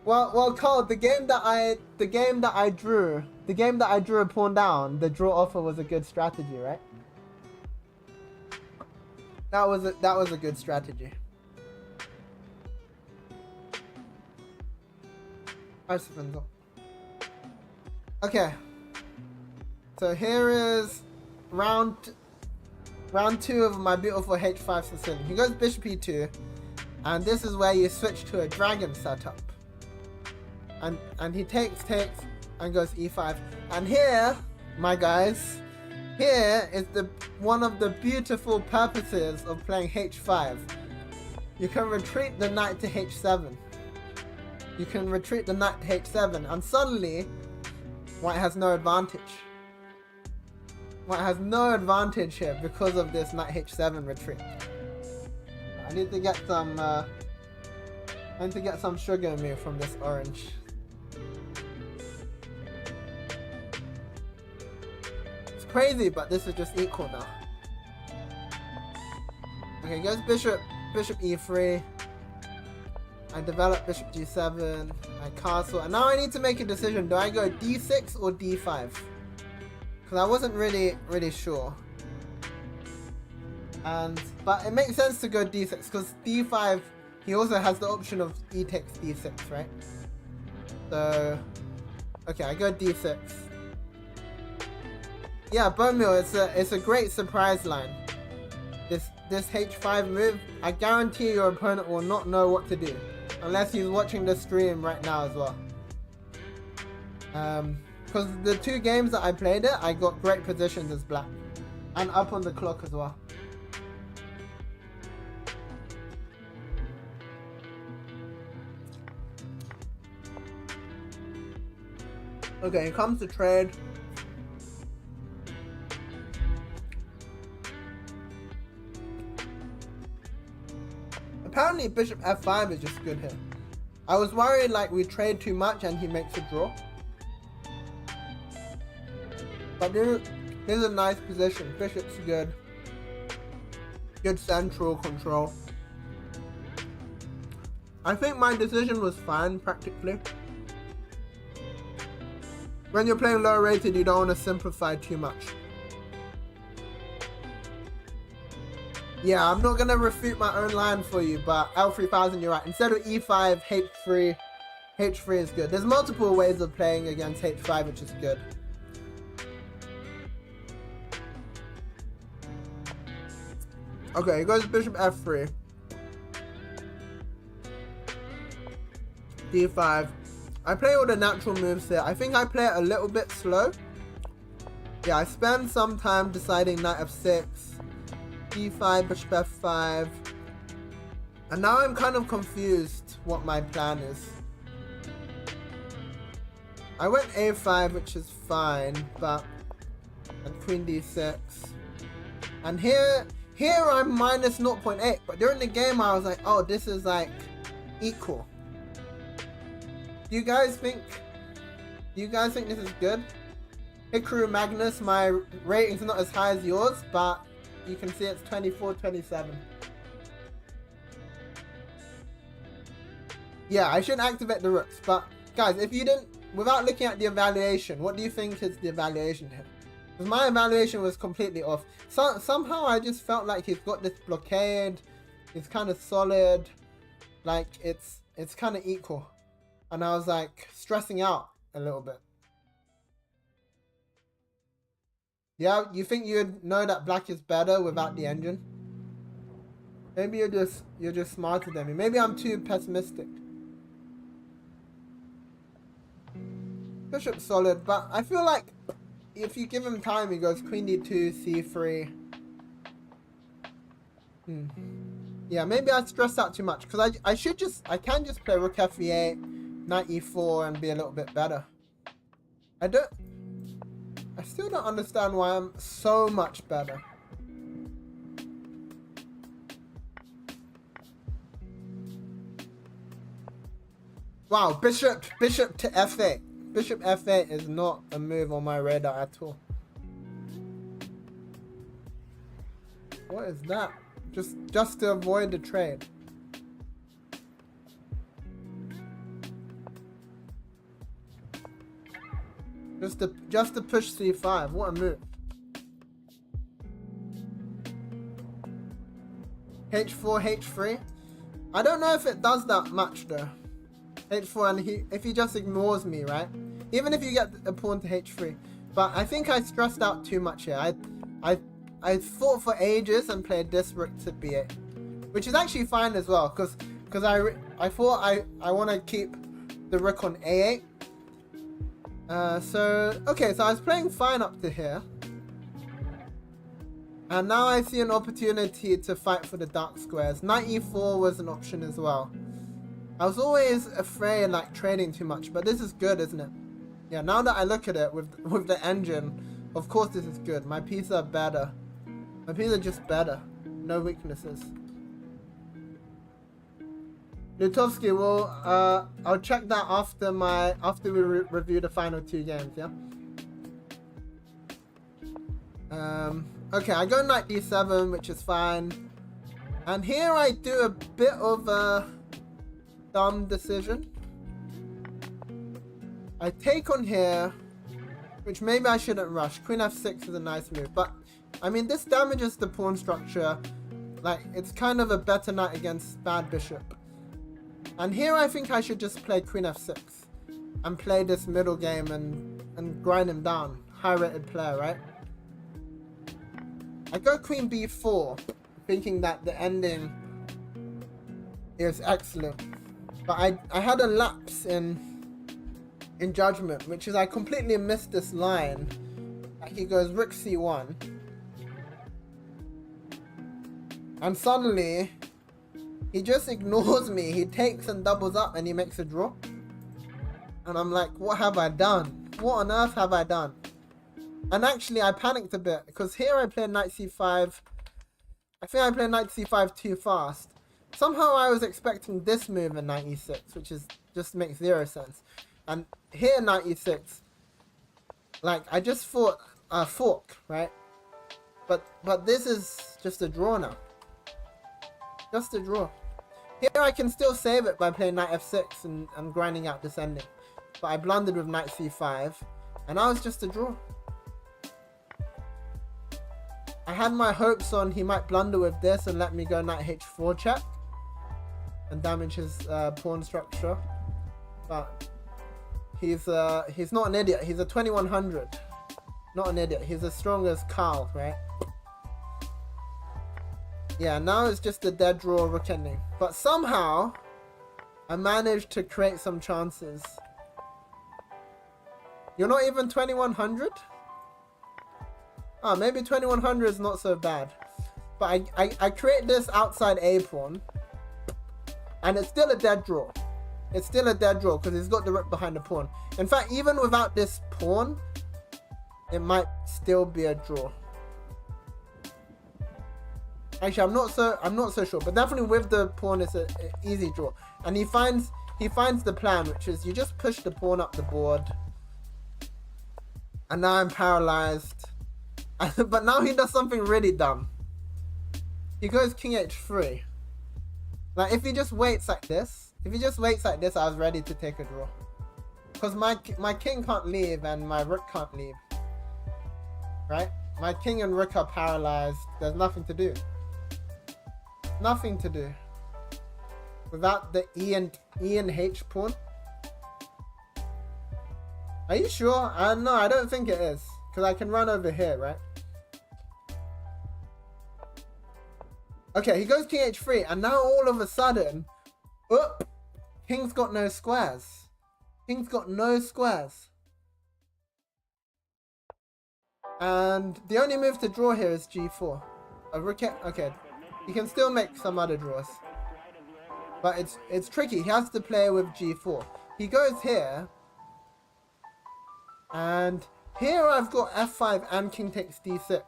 Well, Carl, the game that I drew a pawn down, the draw offer was a good strategy, right? That was a good strategy. Okay. So here is round 2 of my beautiful H5 Sicilian. He goes bishop E2, and this is where you switch to a dragon setup. And he takes and goes E5. And here, my guys, here is one of the beautiful purposes of playing H5. You can retreat the knight to H7. You can retreat the knight to H7, and suddenly white has no advantage. White has no advantage here because of this knight H7 retreat. I need to get some sugar in me from this orange. It's crazy, but this is just equal now. Okay, goes bishop E3. I develop bishop g7, I castle, and now I need to make a decision. Do I go d6 or d5? Because I wasn't really sure. But it makes sense to go d6, because d5, he also has the option of e takes d6, right? So, okay, I go d6. Yeah, bone meal, it's a great surprise line. This h5 move, I guarantee your opponent will not know what to do. Unless he's watching the stream right now as well. Because the 2 games that I played it, I got great positions as black. And up on the clock as well. Okay, here comes the trade. Apparently bishop f5 is just good here. I was worried like we trade too much and he makes a draw. But here's a nice position. Bishop's good. Good central control. I think my decision was fine practically. When you're playing lower rated, you don't want to simplify too much. Yeah, I'm not going to refute my own line for you, but L3000, you're right. Instead of E5, H3. H3 is good. There's multiple ways of playing against H5, which is good. Okay, he goes bishop F3. D5. I play all the natural moves here. I think I play it a little bit slow. Yeah, I spend some time deciding knight F6. D5, bishop F5. And now I'm kind of confused what my plan is. I went A5, which is fine, but... And queen D6. And here I'm minus 0.8, but during the game I was like, oh, this is like equal. Do you guys think this is good? Hikaru Magnus, my rating's not as high as yours, but you can see it's 24-27. Yeah, I should activate the rooks, but guys, if you didn't, without looking at the evaluation, what do you think is the evaluation here? Because my evaluation was completely off. So somehow I just felt like he's got this blockade. It's kind of solid. Like it's kind of equal. And I was like stressing out a little bit. Yeah, you think you'd know that black is better without the engine? Maybe you're just smarter than me. Maybe I'm too pessimistic. Bishop's solid, but I feel like if you give him time, he goes queen d2, c3. Yeah, maybe I stressed out too much because I can just play rook f8, knight e4 and be a little bit better. I still don't understand why I'm so much better. Wow, bishop to f8. Bishop f8 is not a move on my radar at all. What is that? Just to avoid the trade. Just to push c5. What a move. h4, h3. I don't know if it does that much though. h4 and if he just ignores me, right? Even if you get a pawn to h3. But I think I stressed out too much here. I fought for ages and played this rook to b8, which is actually fine as well, because I thought I want to keep the rook on a8. Okay, so I was playing fine up to here, and now I see an opportunity to fight for the dark squares. Knight e4 was an option as well. I was always afraid like trading too much, but this is good, isn't it? Yeah, now that I look at it with the engine, of course this is good. My pieces are better. My pieces are just better. No weaknesses. Lutovsky, well, I'll check that after we review the final two games, yeah? Okay, I go knight d7, which is fine. And here I do a bit of a dumb decision. I take on here, which maybe I shouldn't rush. Queen f6 is a nice move, but I mean this damages the pawn structure. Like it's kind of a better knight against bad bishop. And here I think I should just play queen f6 and play this middle game and grind him down. High rated player, right? I go queen b4, thinking that the ending is excellent. But I had a lapse in judgment, which is I completely missed this line. Like he goes rook c1. And suddenly, he just ignores me. He takes and doubles up and he makes a draw. And I'm like, what have I done? what on earth have I done? And actually, I panicked a bit because here I played knight c5. I think I played knight c5 too fast. Somehow I was expecting this move in knight e6, which is just makes zero sense. And here knight e6, like I just thought fork, right? But this is just a draw now. Just a draw. Here I can still save it by playing knight f6 and grinding out descending. But I blundered with knight c5, and now it's just a draw. I had my hopes on he might blunder with this and let me go knight h4 check and damage his pawn structure. But he's not an idiot. He's a 2100. Not an idiot. He's as strong as Carl, right? Yeah, now it's just a dead draw rook ending. But somehow, I managed to create some chances. You're not even 2100? Oh, maybe 2100 is not so bad. But I create this outside A pawn. And it's still a dead draw. It's still a dead draw because he's got the rook behind the pawn. In fact, even without this pawn, it might still be a draw. Actually, I'm not so sure, but definitely with the pawn, it's an easy draw. And he finds the plan, which is you just push the pawn up the board. And now I'm paralyzed. But now he does something really dumb. He goes king h3. Like if he just waits like this, I was ready to take a draw. Because my king can't leave and my rook can't leave. Right? My king and rook are paralyzed. There's nothing to do. Nothing to do. Without the E and H pawn. Are you sure? No, I don't think it is. Because I can run over here, right? Okay, he goes king h3, and now all of a sudden, king's got no squares. King's got no squares. And the only move to draw here is g4. A rook, okay, he can still make some other draws. But it's tricky, he has to play with g4. He goes here, and here I've got f5 and king takes d6.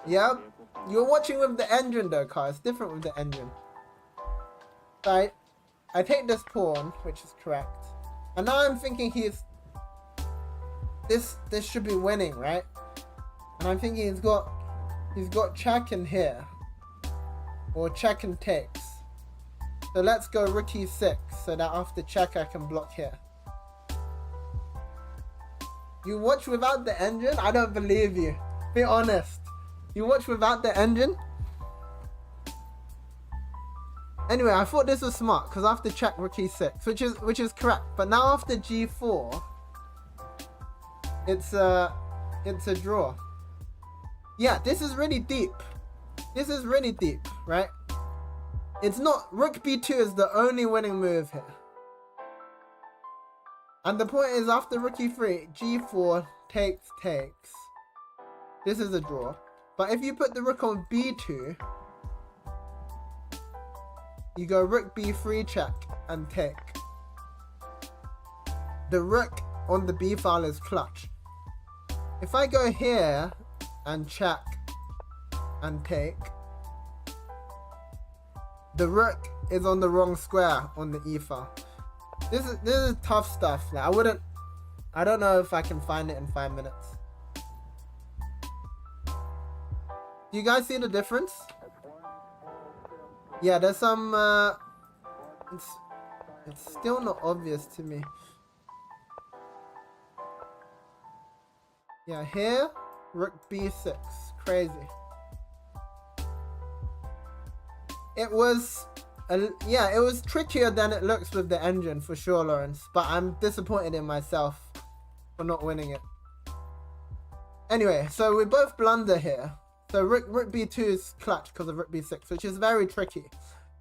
Yep, you're watching with the engine though, Kai. It's different with the engine. Right, I take this pawn, which is correct. And now I'm thinking this should be winning, right? And I'm thinking he's got check in here. Or check and takes. So let's go rook e6 so that after check I can block here. You watch without the engine? I don't believe you. Be honest. You watch without the engine? Anyway, I thought this was smart because after check rook e6, which is correct. But now after g4, it's a draw. Yeah, this is really deep. This is really deep, right? It's not, rook b2 is the only winning move here. And the point is after rook e3, g4 takes. This is a draw. But if you put the rook on b2, you go rook b3 check and take. The rook on the b file is clutch. If I go here and check and take, the rook is on the wrong square on the e file. This is tough stuff. Like I don't know if I can find it in 5 minutes. Do you guys see the difference? Yeah, there's some it's still not obvious to me. Yeah, here rook b6, crazy. It was trickier than it looks with the engine for sure, Lawrence, but I'm disappointed in myself for not winning it. Anyway, so we both blunder here. So rook b2 is clutch because of rook b6, which is very tricky.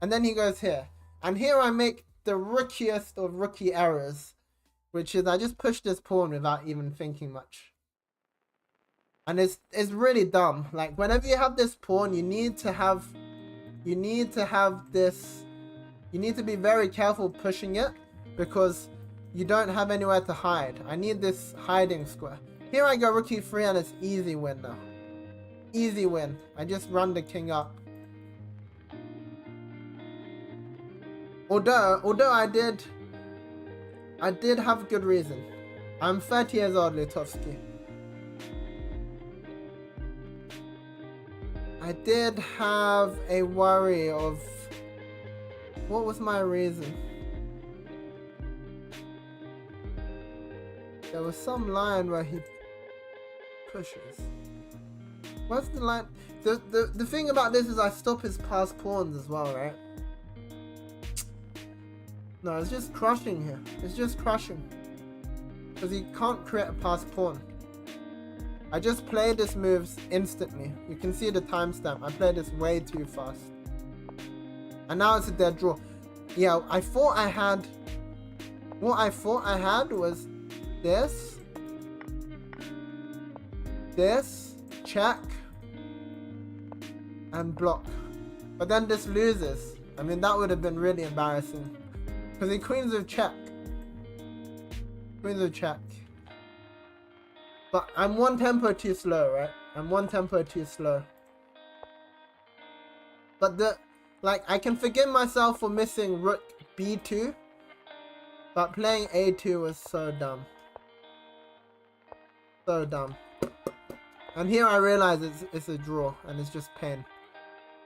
And then he goes here. And here I make the rookiest of rookie errors, which is I just push this pawn without even thinking much. And it's really dumb. Like whenever you have this pawn, you need to be very careful pushing it, because you don't have anywhere to hide. I need this hiding square. Here I go rook e3 and it's easy win now. Easy win. I just run the king up. Although I did have good reason. I'm 30 years old, Lutovsky. I did have a worry of what was my reason. There was some line where he pushes. What's the line? The thing about this is I stop his passed pawns as well, right? No, it's just crushing here. It's just crushing. Because he can't create a passed pawn. I just played this moves instantly. You can see the timestamp. I played this way too fast. And now it's a dead draw. Yeah, I thought I had... What I thought I had was this. This. Check. And block. But then this loses. I mean, that would have been really embarrassing. Because he queens of check. Queens of check. But I'm one tempo too slow, right? I'm one tempo too slow. But I can forgive myself for missing rook b2. But playing a2 was so dumb. So dumb. And here I realize it's a draw and it's just pain.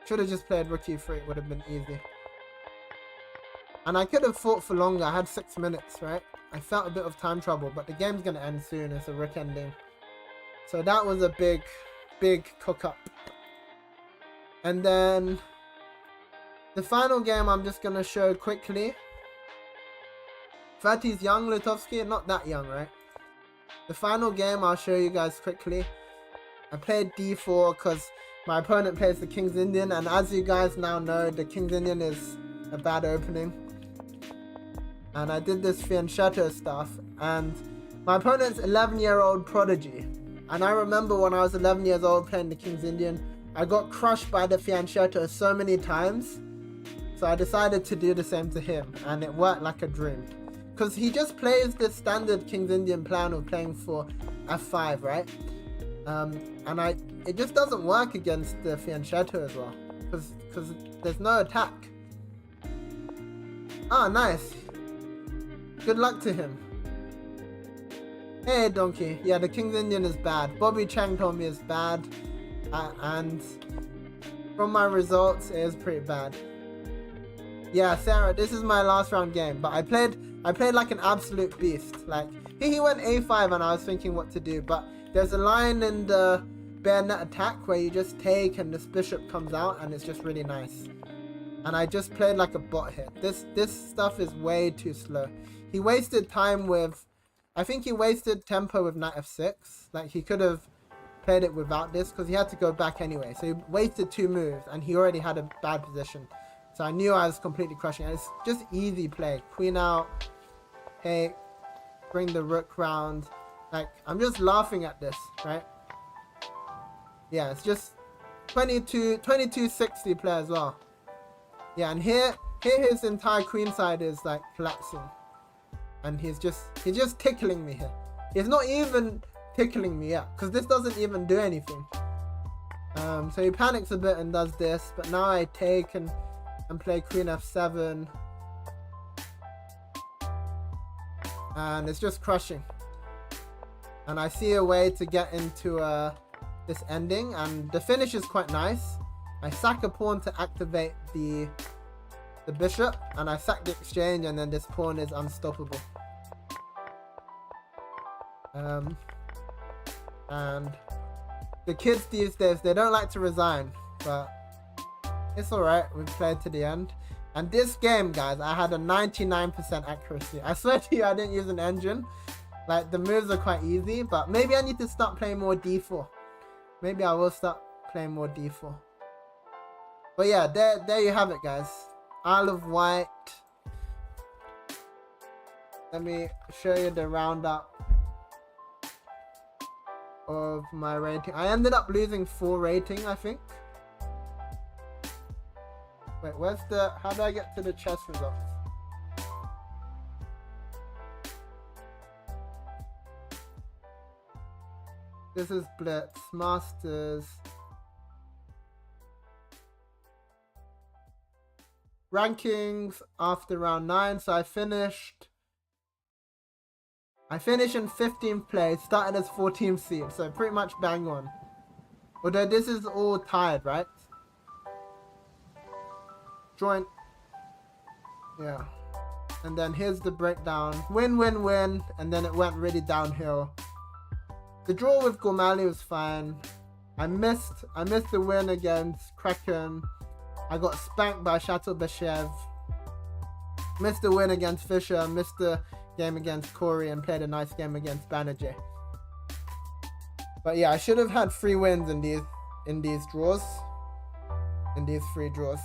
Should have just played rook e3, it would have been easy. And I could have fought for longer. I had 6 minutes, right? I felt a bit of time trouble, but the game's going to end soon. It's a rook ending. So that was a big, big cook-up. And then the final game I'm just going to show quickly. 30's young, Lutovsky. Not that young, right? The final game I'll show you guys quickly. I played d4 because my opponent plays the King's Indian. And as you guys now know, the King's Indian is a bad opening. And I did this fianchetto stuff, and my opponent's 11-year-old prodigy. And I remember when I was 11 years old playing the King's Indian, I got crushed by the fianchetto so many times. So I decided to do the same to him, and it worked like a dream. Because he just plays the standard King's Indian plan of playing for f5, right? And it just doesn't work against the fianchetto as well, because there's no attack. Ah, nice. Good luck to him. Hey, donkey. Yeah, the King's Indian is bad. Bobby Chang told me it's bad. And from my results, it is pretty bad. Yeah, Sarah, this is my last round game. But I played like an absolute beast. Like, he went a5 and I was thinking what to do. But there's a line in the bayonet attack where you just take and this bishop comes out and it's just really nice. And I just played like a bot here. This stuff is way too slow. He wasted time with... I think he wasted tempo with knight f6. Like, he could have played it without this because he had to go back anyway. So he wasted 2 moves and he already had a bad position. So I knew I was completely crushing it. It's just easy play. Queen out. Hey, bring the rook round. Like, I'm just laughing at this, right? Yeah, it's just 22-60 play as well. Yeah, and here his entire queen side is like collapsing. And he's just tickling me here. He's not even tickling me yet, because this doesn't even do anything. So he panics a bit and does this, but now I take and play queen f7. And it's just crushing. And I see a way to get into this ending, and the finish is quite nice. I sack a pawn to activate the bishop, and I sack the exchange, and then this pawn is unstoppable. And the kids these days, they don't like to resign, but it's alright, we played to the end. And this game, guys, I had a 99% accuracy. I swear to you, I didn't use an engine. Like, the moves are quite easy, but maybe I need to start playing more d4. Maybe I will start playing more d4. But yeah, there you have it, guys. Isle of Wight. Let me show you the roundup of my rating. I ended up losing 4 rating, I think. Wait, where's the... How do I get to the chess results? This is Blitz. Masters. Rankings after round 9. So I finished in 15th place, started as 14th seed, so pretty much bang on. Although this is all tied, right? Joint. Yeah. And then here's the breakdown. Win, win, win. And then it went really downhill. The draw with Gormali was fine. I missed the win against Kraken. I got spanked by Chateau Bashev. Missed the win against Fisher. Missed the game against Corey and played a nice game against Banerjee. But yeah, I should have had 3 wins in these draws. In these 3 draws.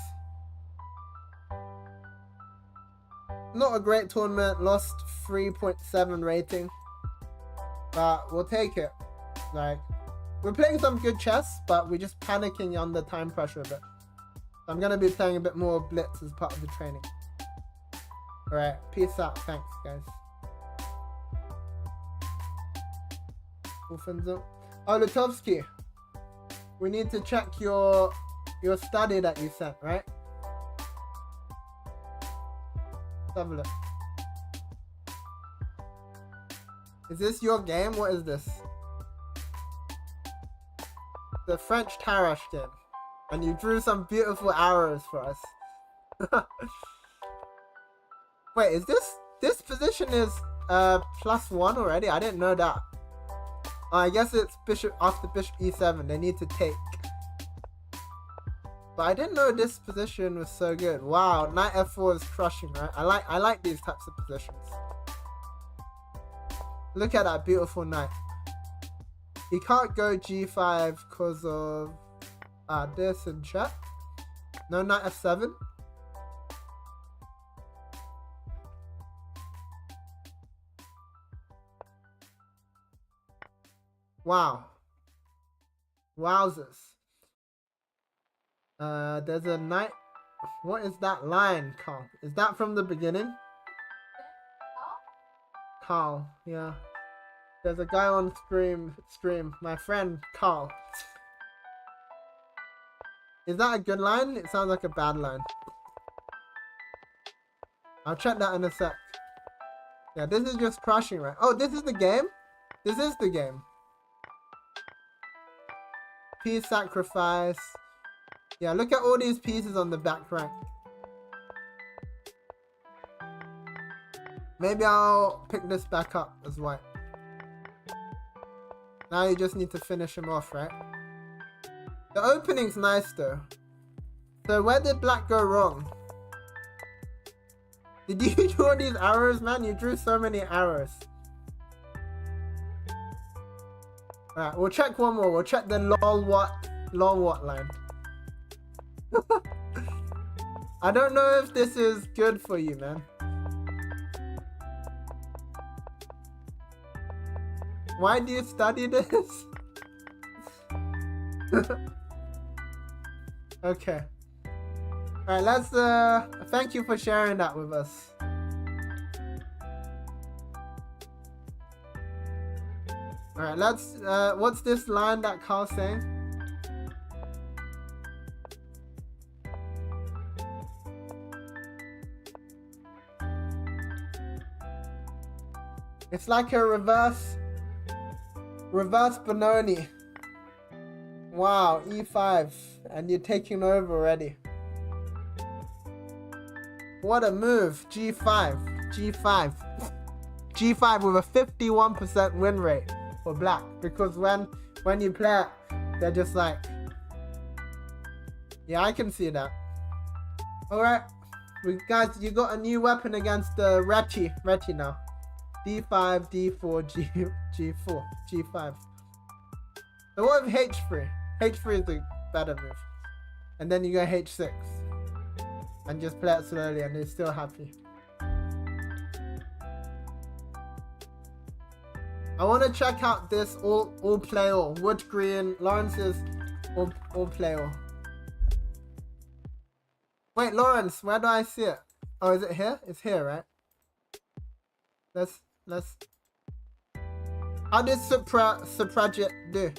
Not a great tournament, lost 3.7 rating. But we'll take it. Like, we're playing some good chess, but we're just panicking under time pressure a bit. So I'm gonna be playing a bit more Blitz as part of the training. Alright, peace out. Thanks, guys. Oh, Lutovsky. We need to check your study that you sent, right? Let's have a look. Is this your game? What is this? The French Tarrasch game. And you drew some beautiful arrows for us. Wait, is this position is +1 already? I didn't know that. I guess it's bishop after bishop e7. They need to take. But I didn't know this position was so good. Wow, knight f4 is crushing, right? I like these types of positions. Look at that beautiful knight. He can't go g5 because of this and check. No knight f7. Wow. Wowzers. There's a knight. What is that line, Carl? Is that from the beginning? Carl, yeah. There's a guy on stream. My friend, Carl. Is that a good line? It sounds like a bad line. I'll check that in a sec. Yeah, this is just crushing, right? Oh, this is the game? This is the game. Piece sacrifice. Yeah, look at all these pieces on the back rank. Maybe I'll pick this back up as white. Now you just need to finish him off, right? The opening's nice though. So where did black go wrong? Did you draw these arrows, man? You drew so many arrows. Alright, we'll check one more. We'll check the lol what line. I don't know if this is good for you, man. Why do you study this? Okay. Alright, let's thank you for sharing that with us. Alright, let's what's this line that Carl's saying? It's like a reverse Benoni. Wow, e5, and you're taking over already. What a move. G5 with a 51% win rate for black, because when you play it, they're just like, yeah, I can see that. Alright, guys, you got a new weapon against the Reti now. D5, D4, G4, G5. So what if H3? H3 is the better move. And then you go H6. And just play it slowly and they're still happy. I want to check out this all play all. Wood green, Lawrence's all play all. Wait, Lawrence, where do I see it? Oh, is it here? It's here, right? Let's How did Suprajit do?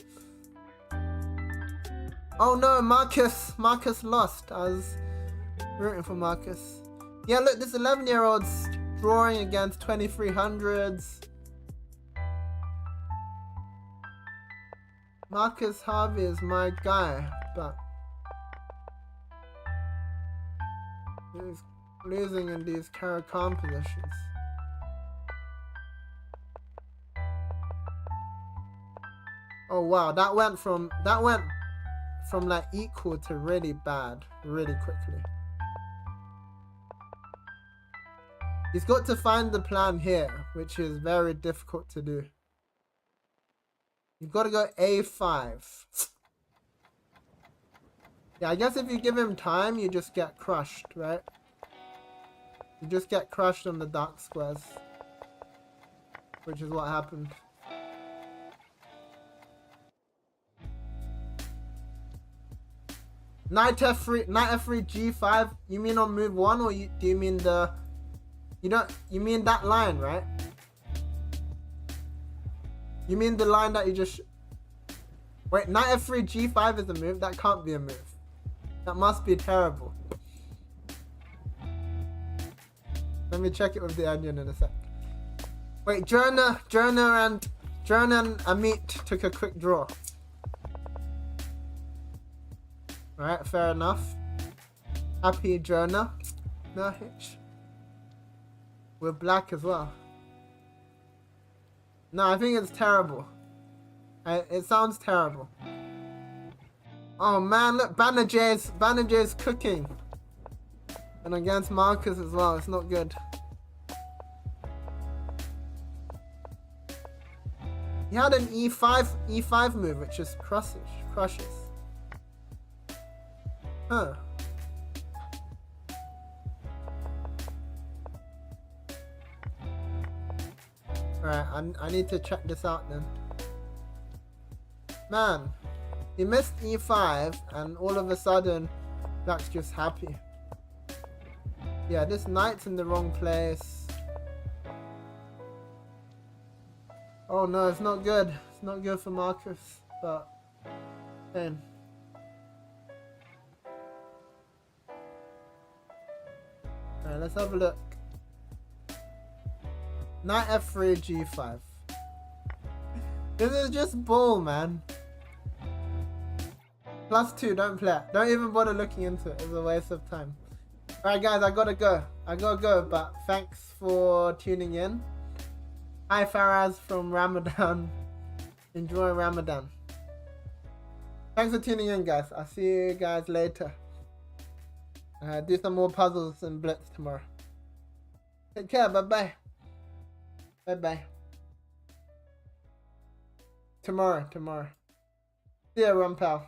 Oh no, Marcus lost. I was rooting for Marcus. Yeah, look, this 11-year-old's drawing against 2300s. Marcus Harvey is my guy, but he's losing in these Caro-Kann positions. Oh wow, that went from like equal to really bad really quickly. He's got to find the plan here, which is very difficult to do. You've got to go A5. Yeah, I guess if you give him time, you just get crushed, right? You just get crushed on the dark squares, which is what happened. Knight F3, G5. You mean on move 1, or do you mean the? You mean that line, right? You mean the line that you just... Wait, Knight F3, G5 is a move? That can't be a move. That must be terrible. Let me check it with the onion in a sec. Wait, Jonah and Amit took a quick draw. Alright, fair enough. Happy Jonah. No hitch. We're black as well. No, I think it's terrible. It sounds terrible. Oh man, look, Banner J's cooking. And against Marcus as well, it's not good. He had an E5 move, which is crushes. Huh. Alright, I need to check this out then. Man, he missed E5 and all of a sudden Black's just happy. Yeah, this knight's in the wrong place. Oh no, it's not good. It's not good for Marcus, but man. Alright, let's have a look. Knight F3, G5. This is just bull, man. +2, don't play it. Don't even bother looking into it. It's a waste of time. Alright guys, I gotta go, but thanks for tuning in. Hi Faraz from Ramadan. Enjoy Ramadan. Thanks for tuning in, guys. I'll see you guys later. Do some more puzzles and Blitz tomorrow. Take care, bye-bye. Bye-bye. Tomorrow. See ya, Ron Pal.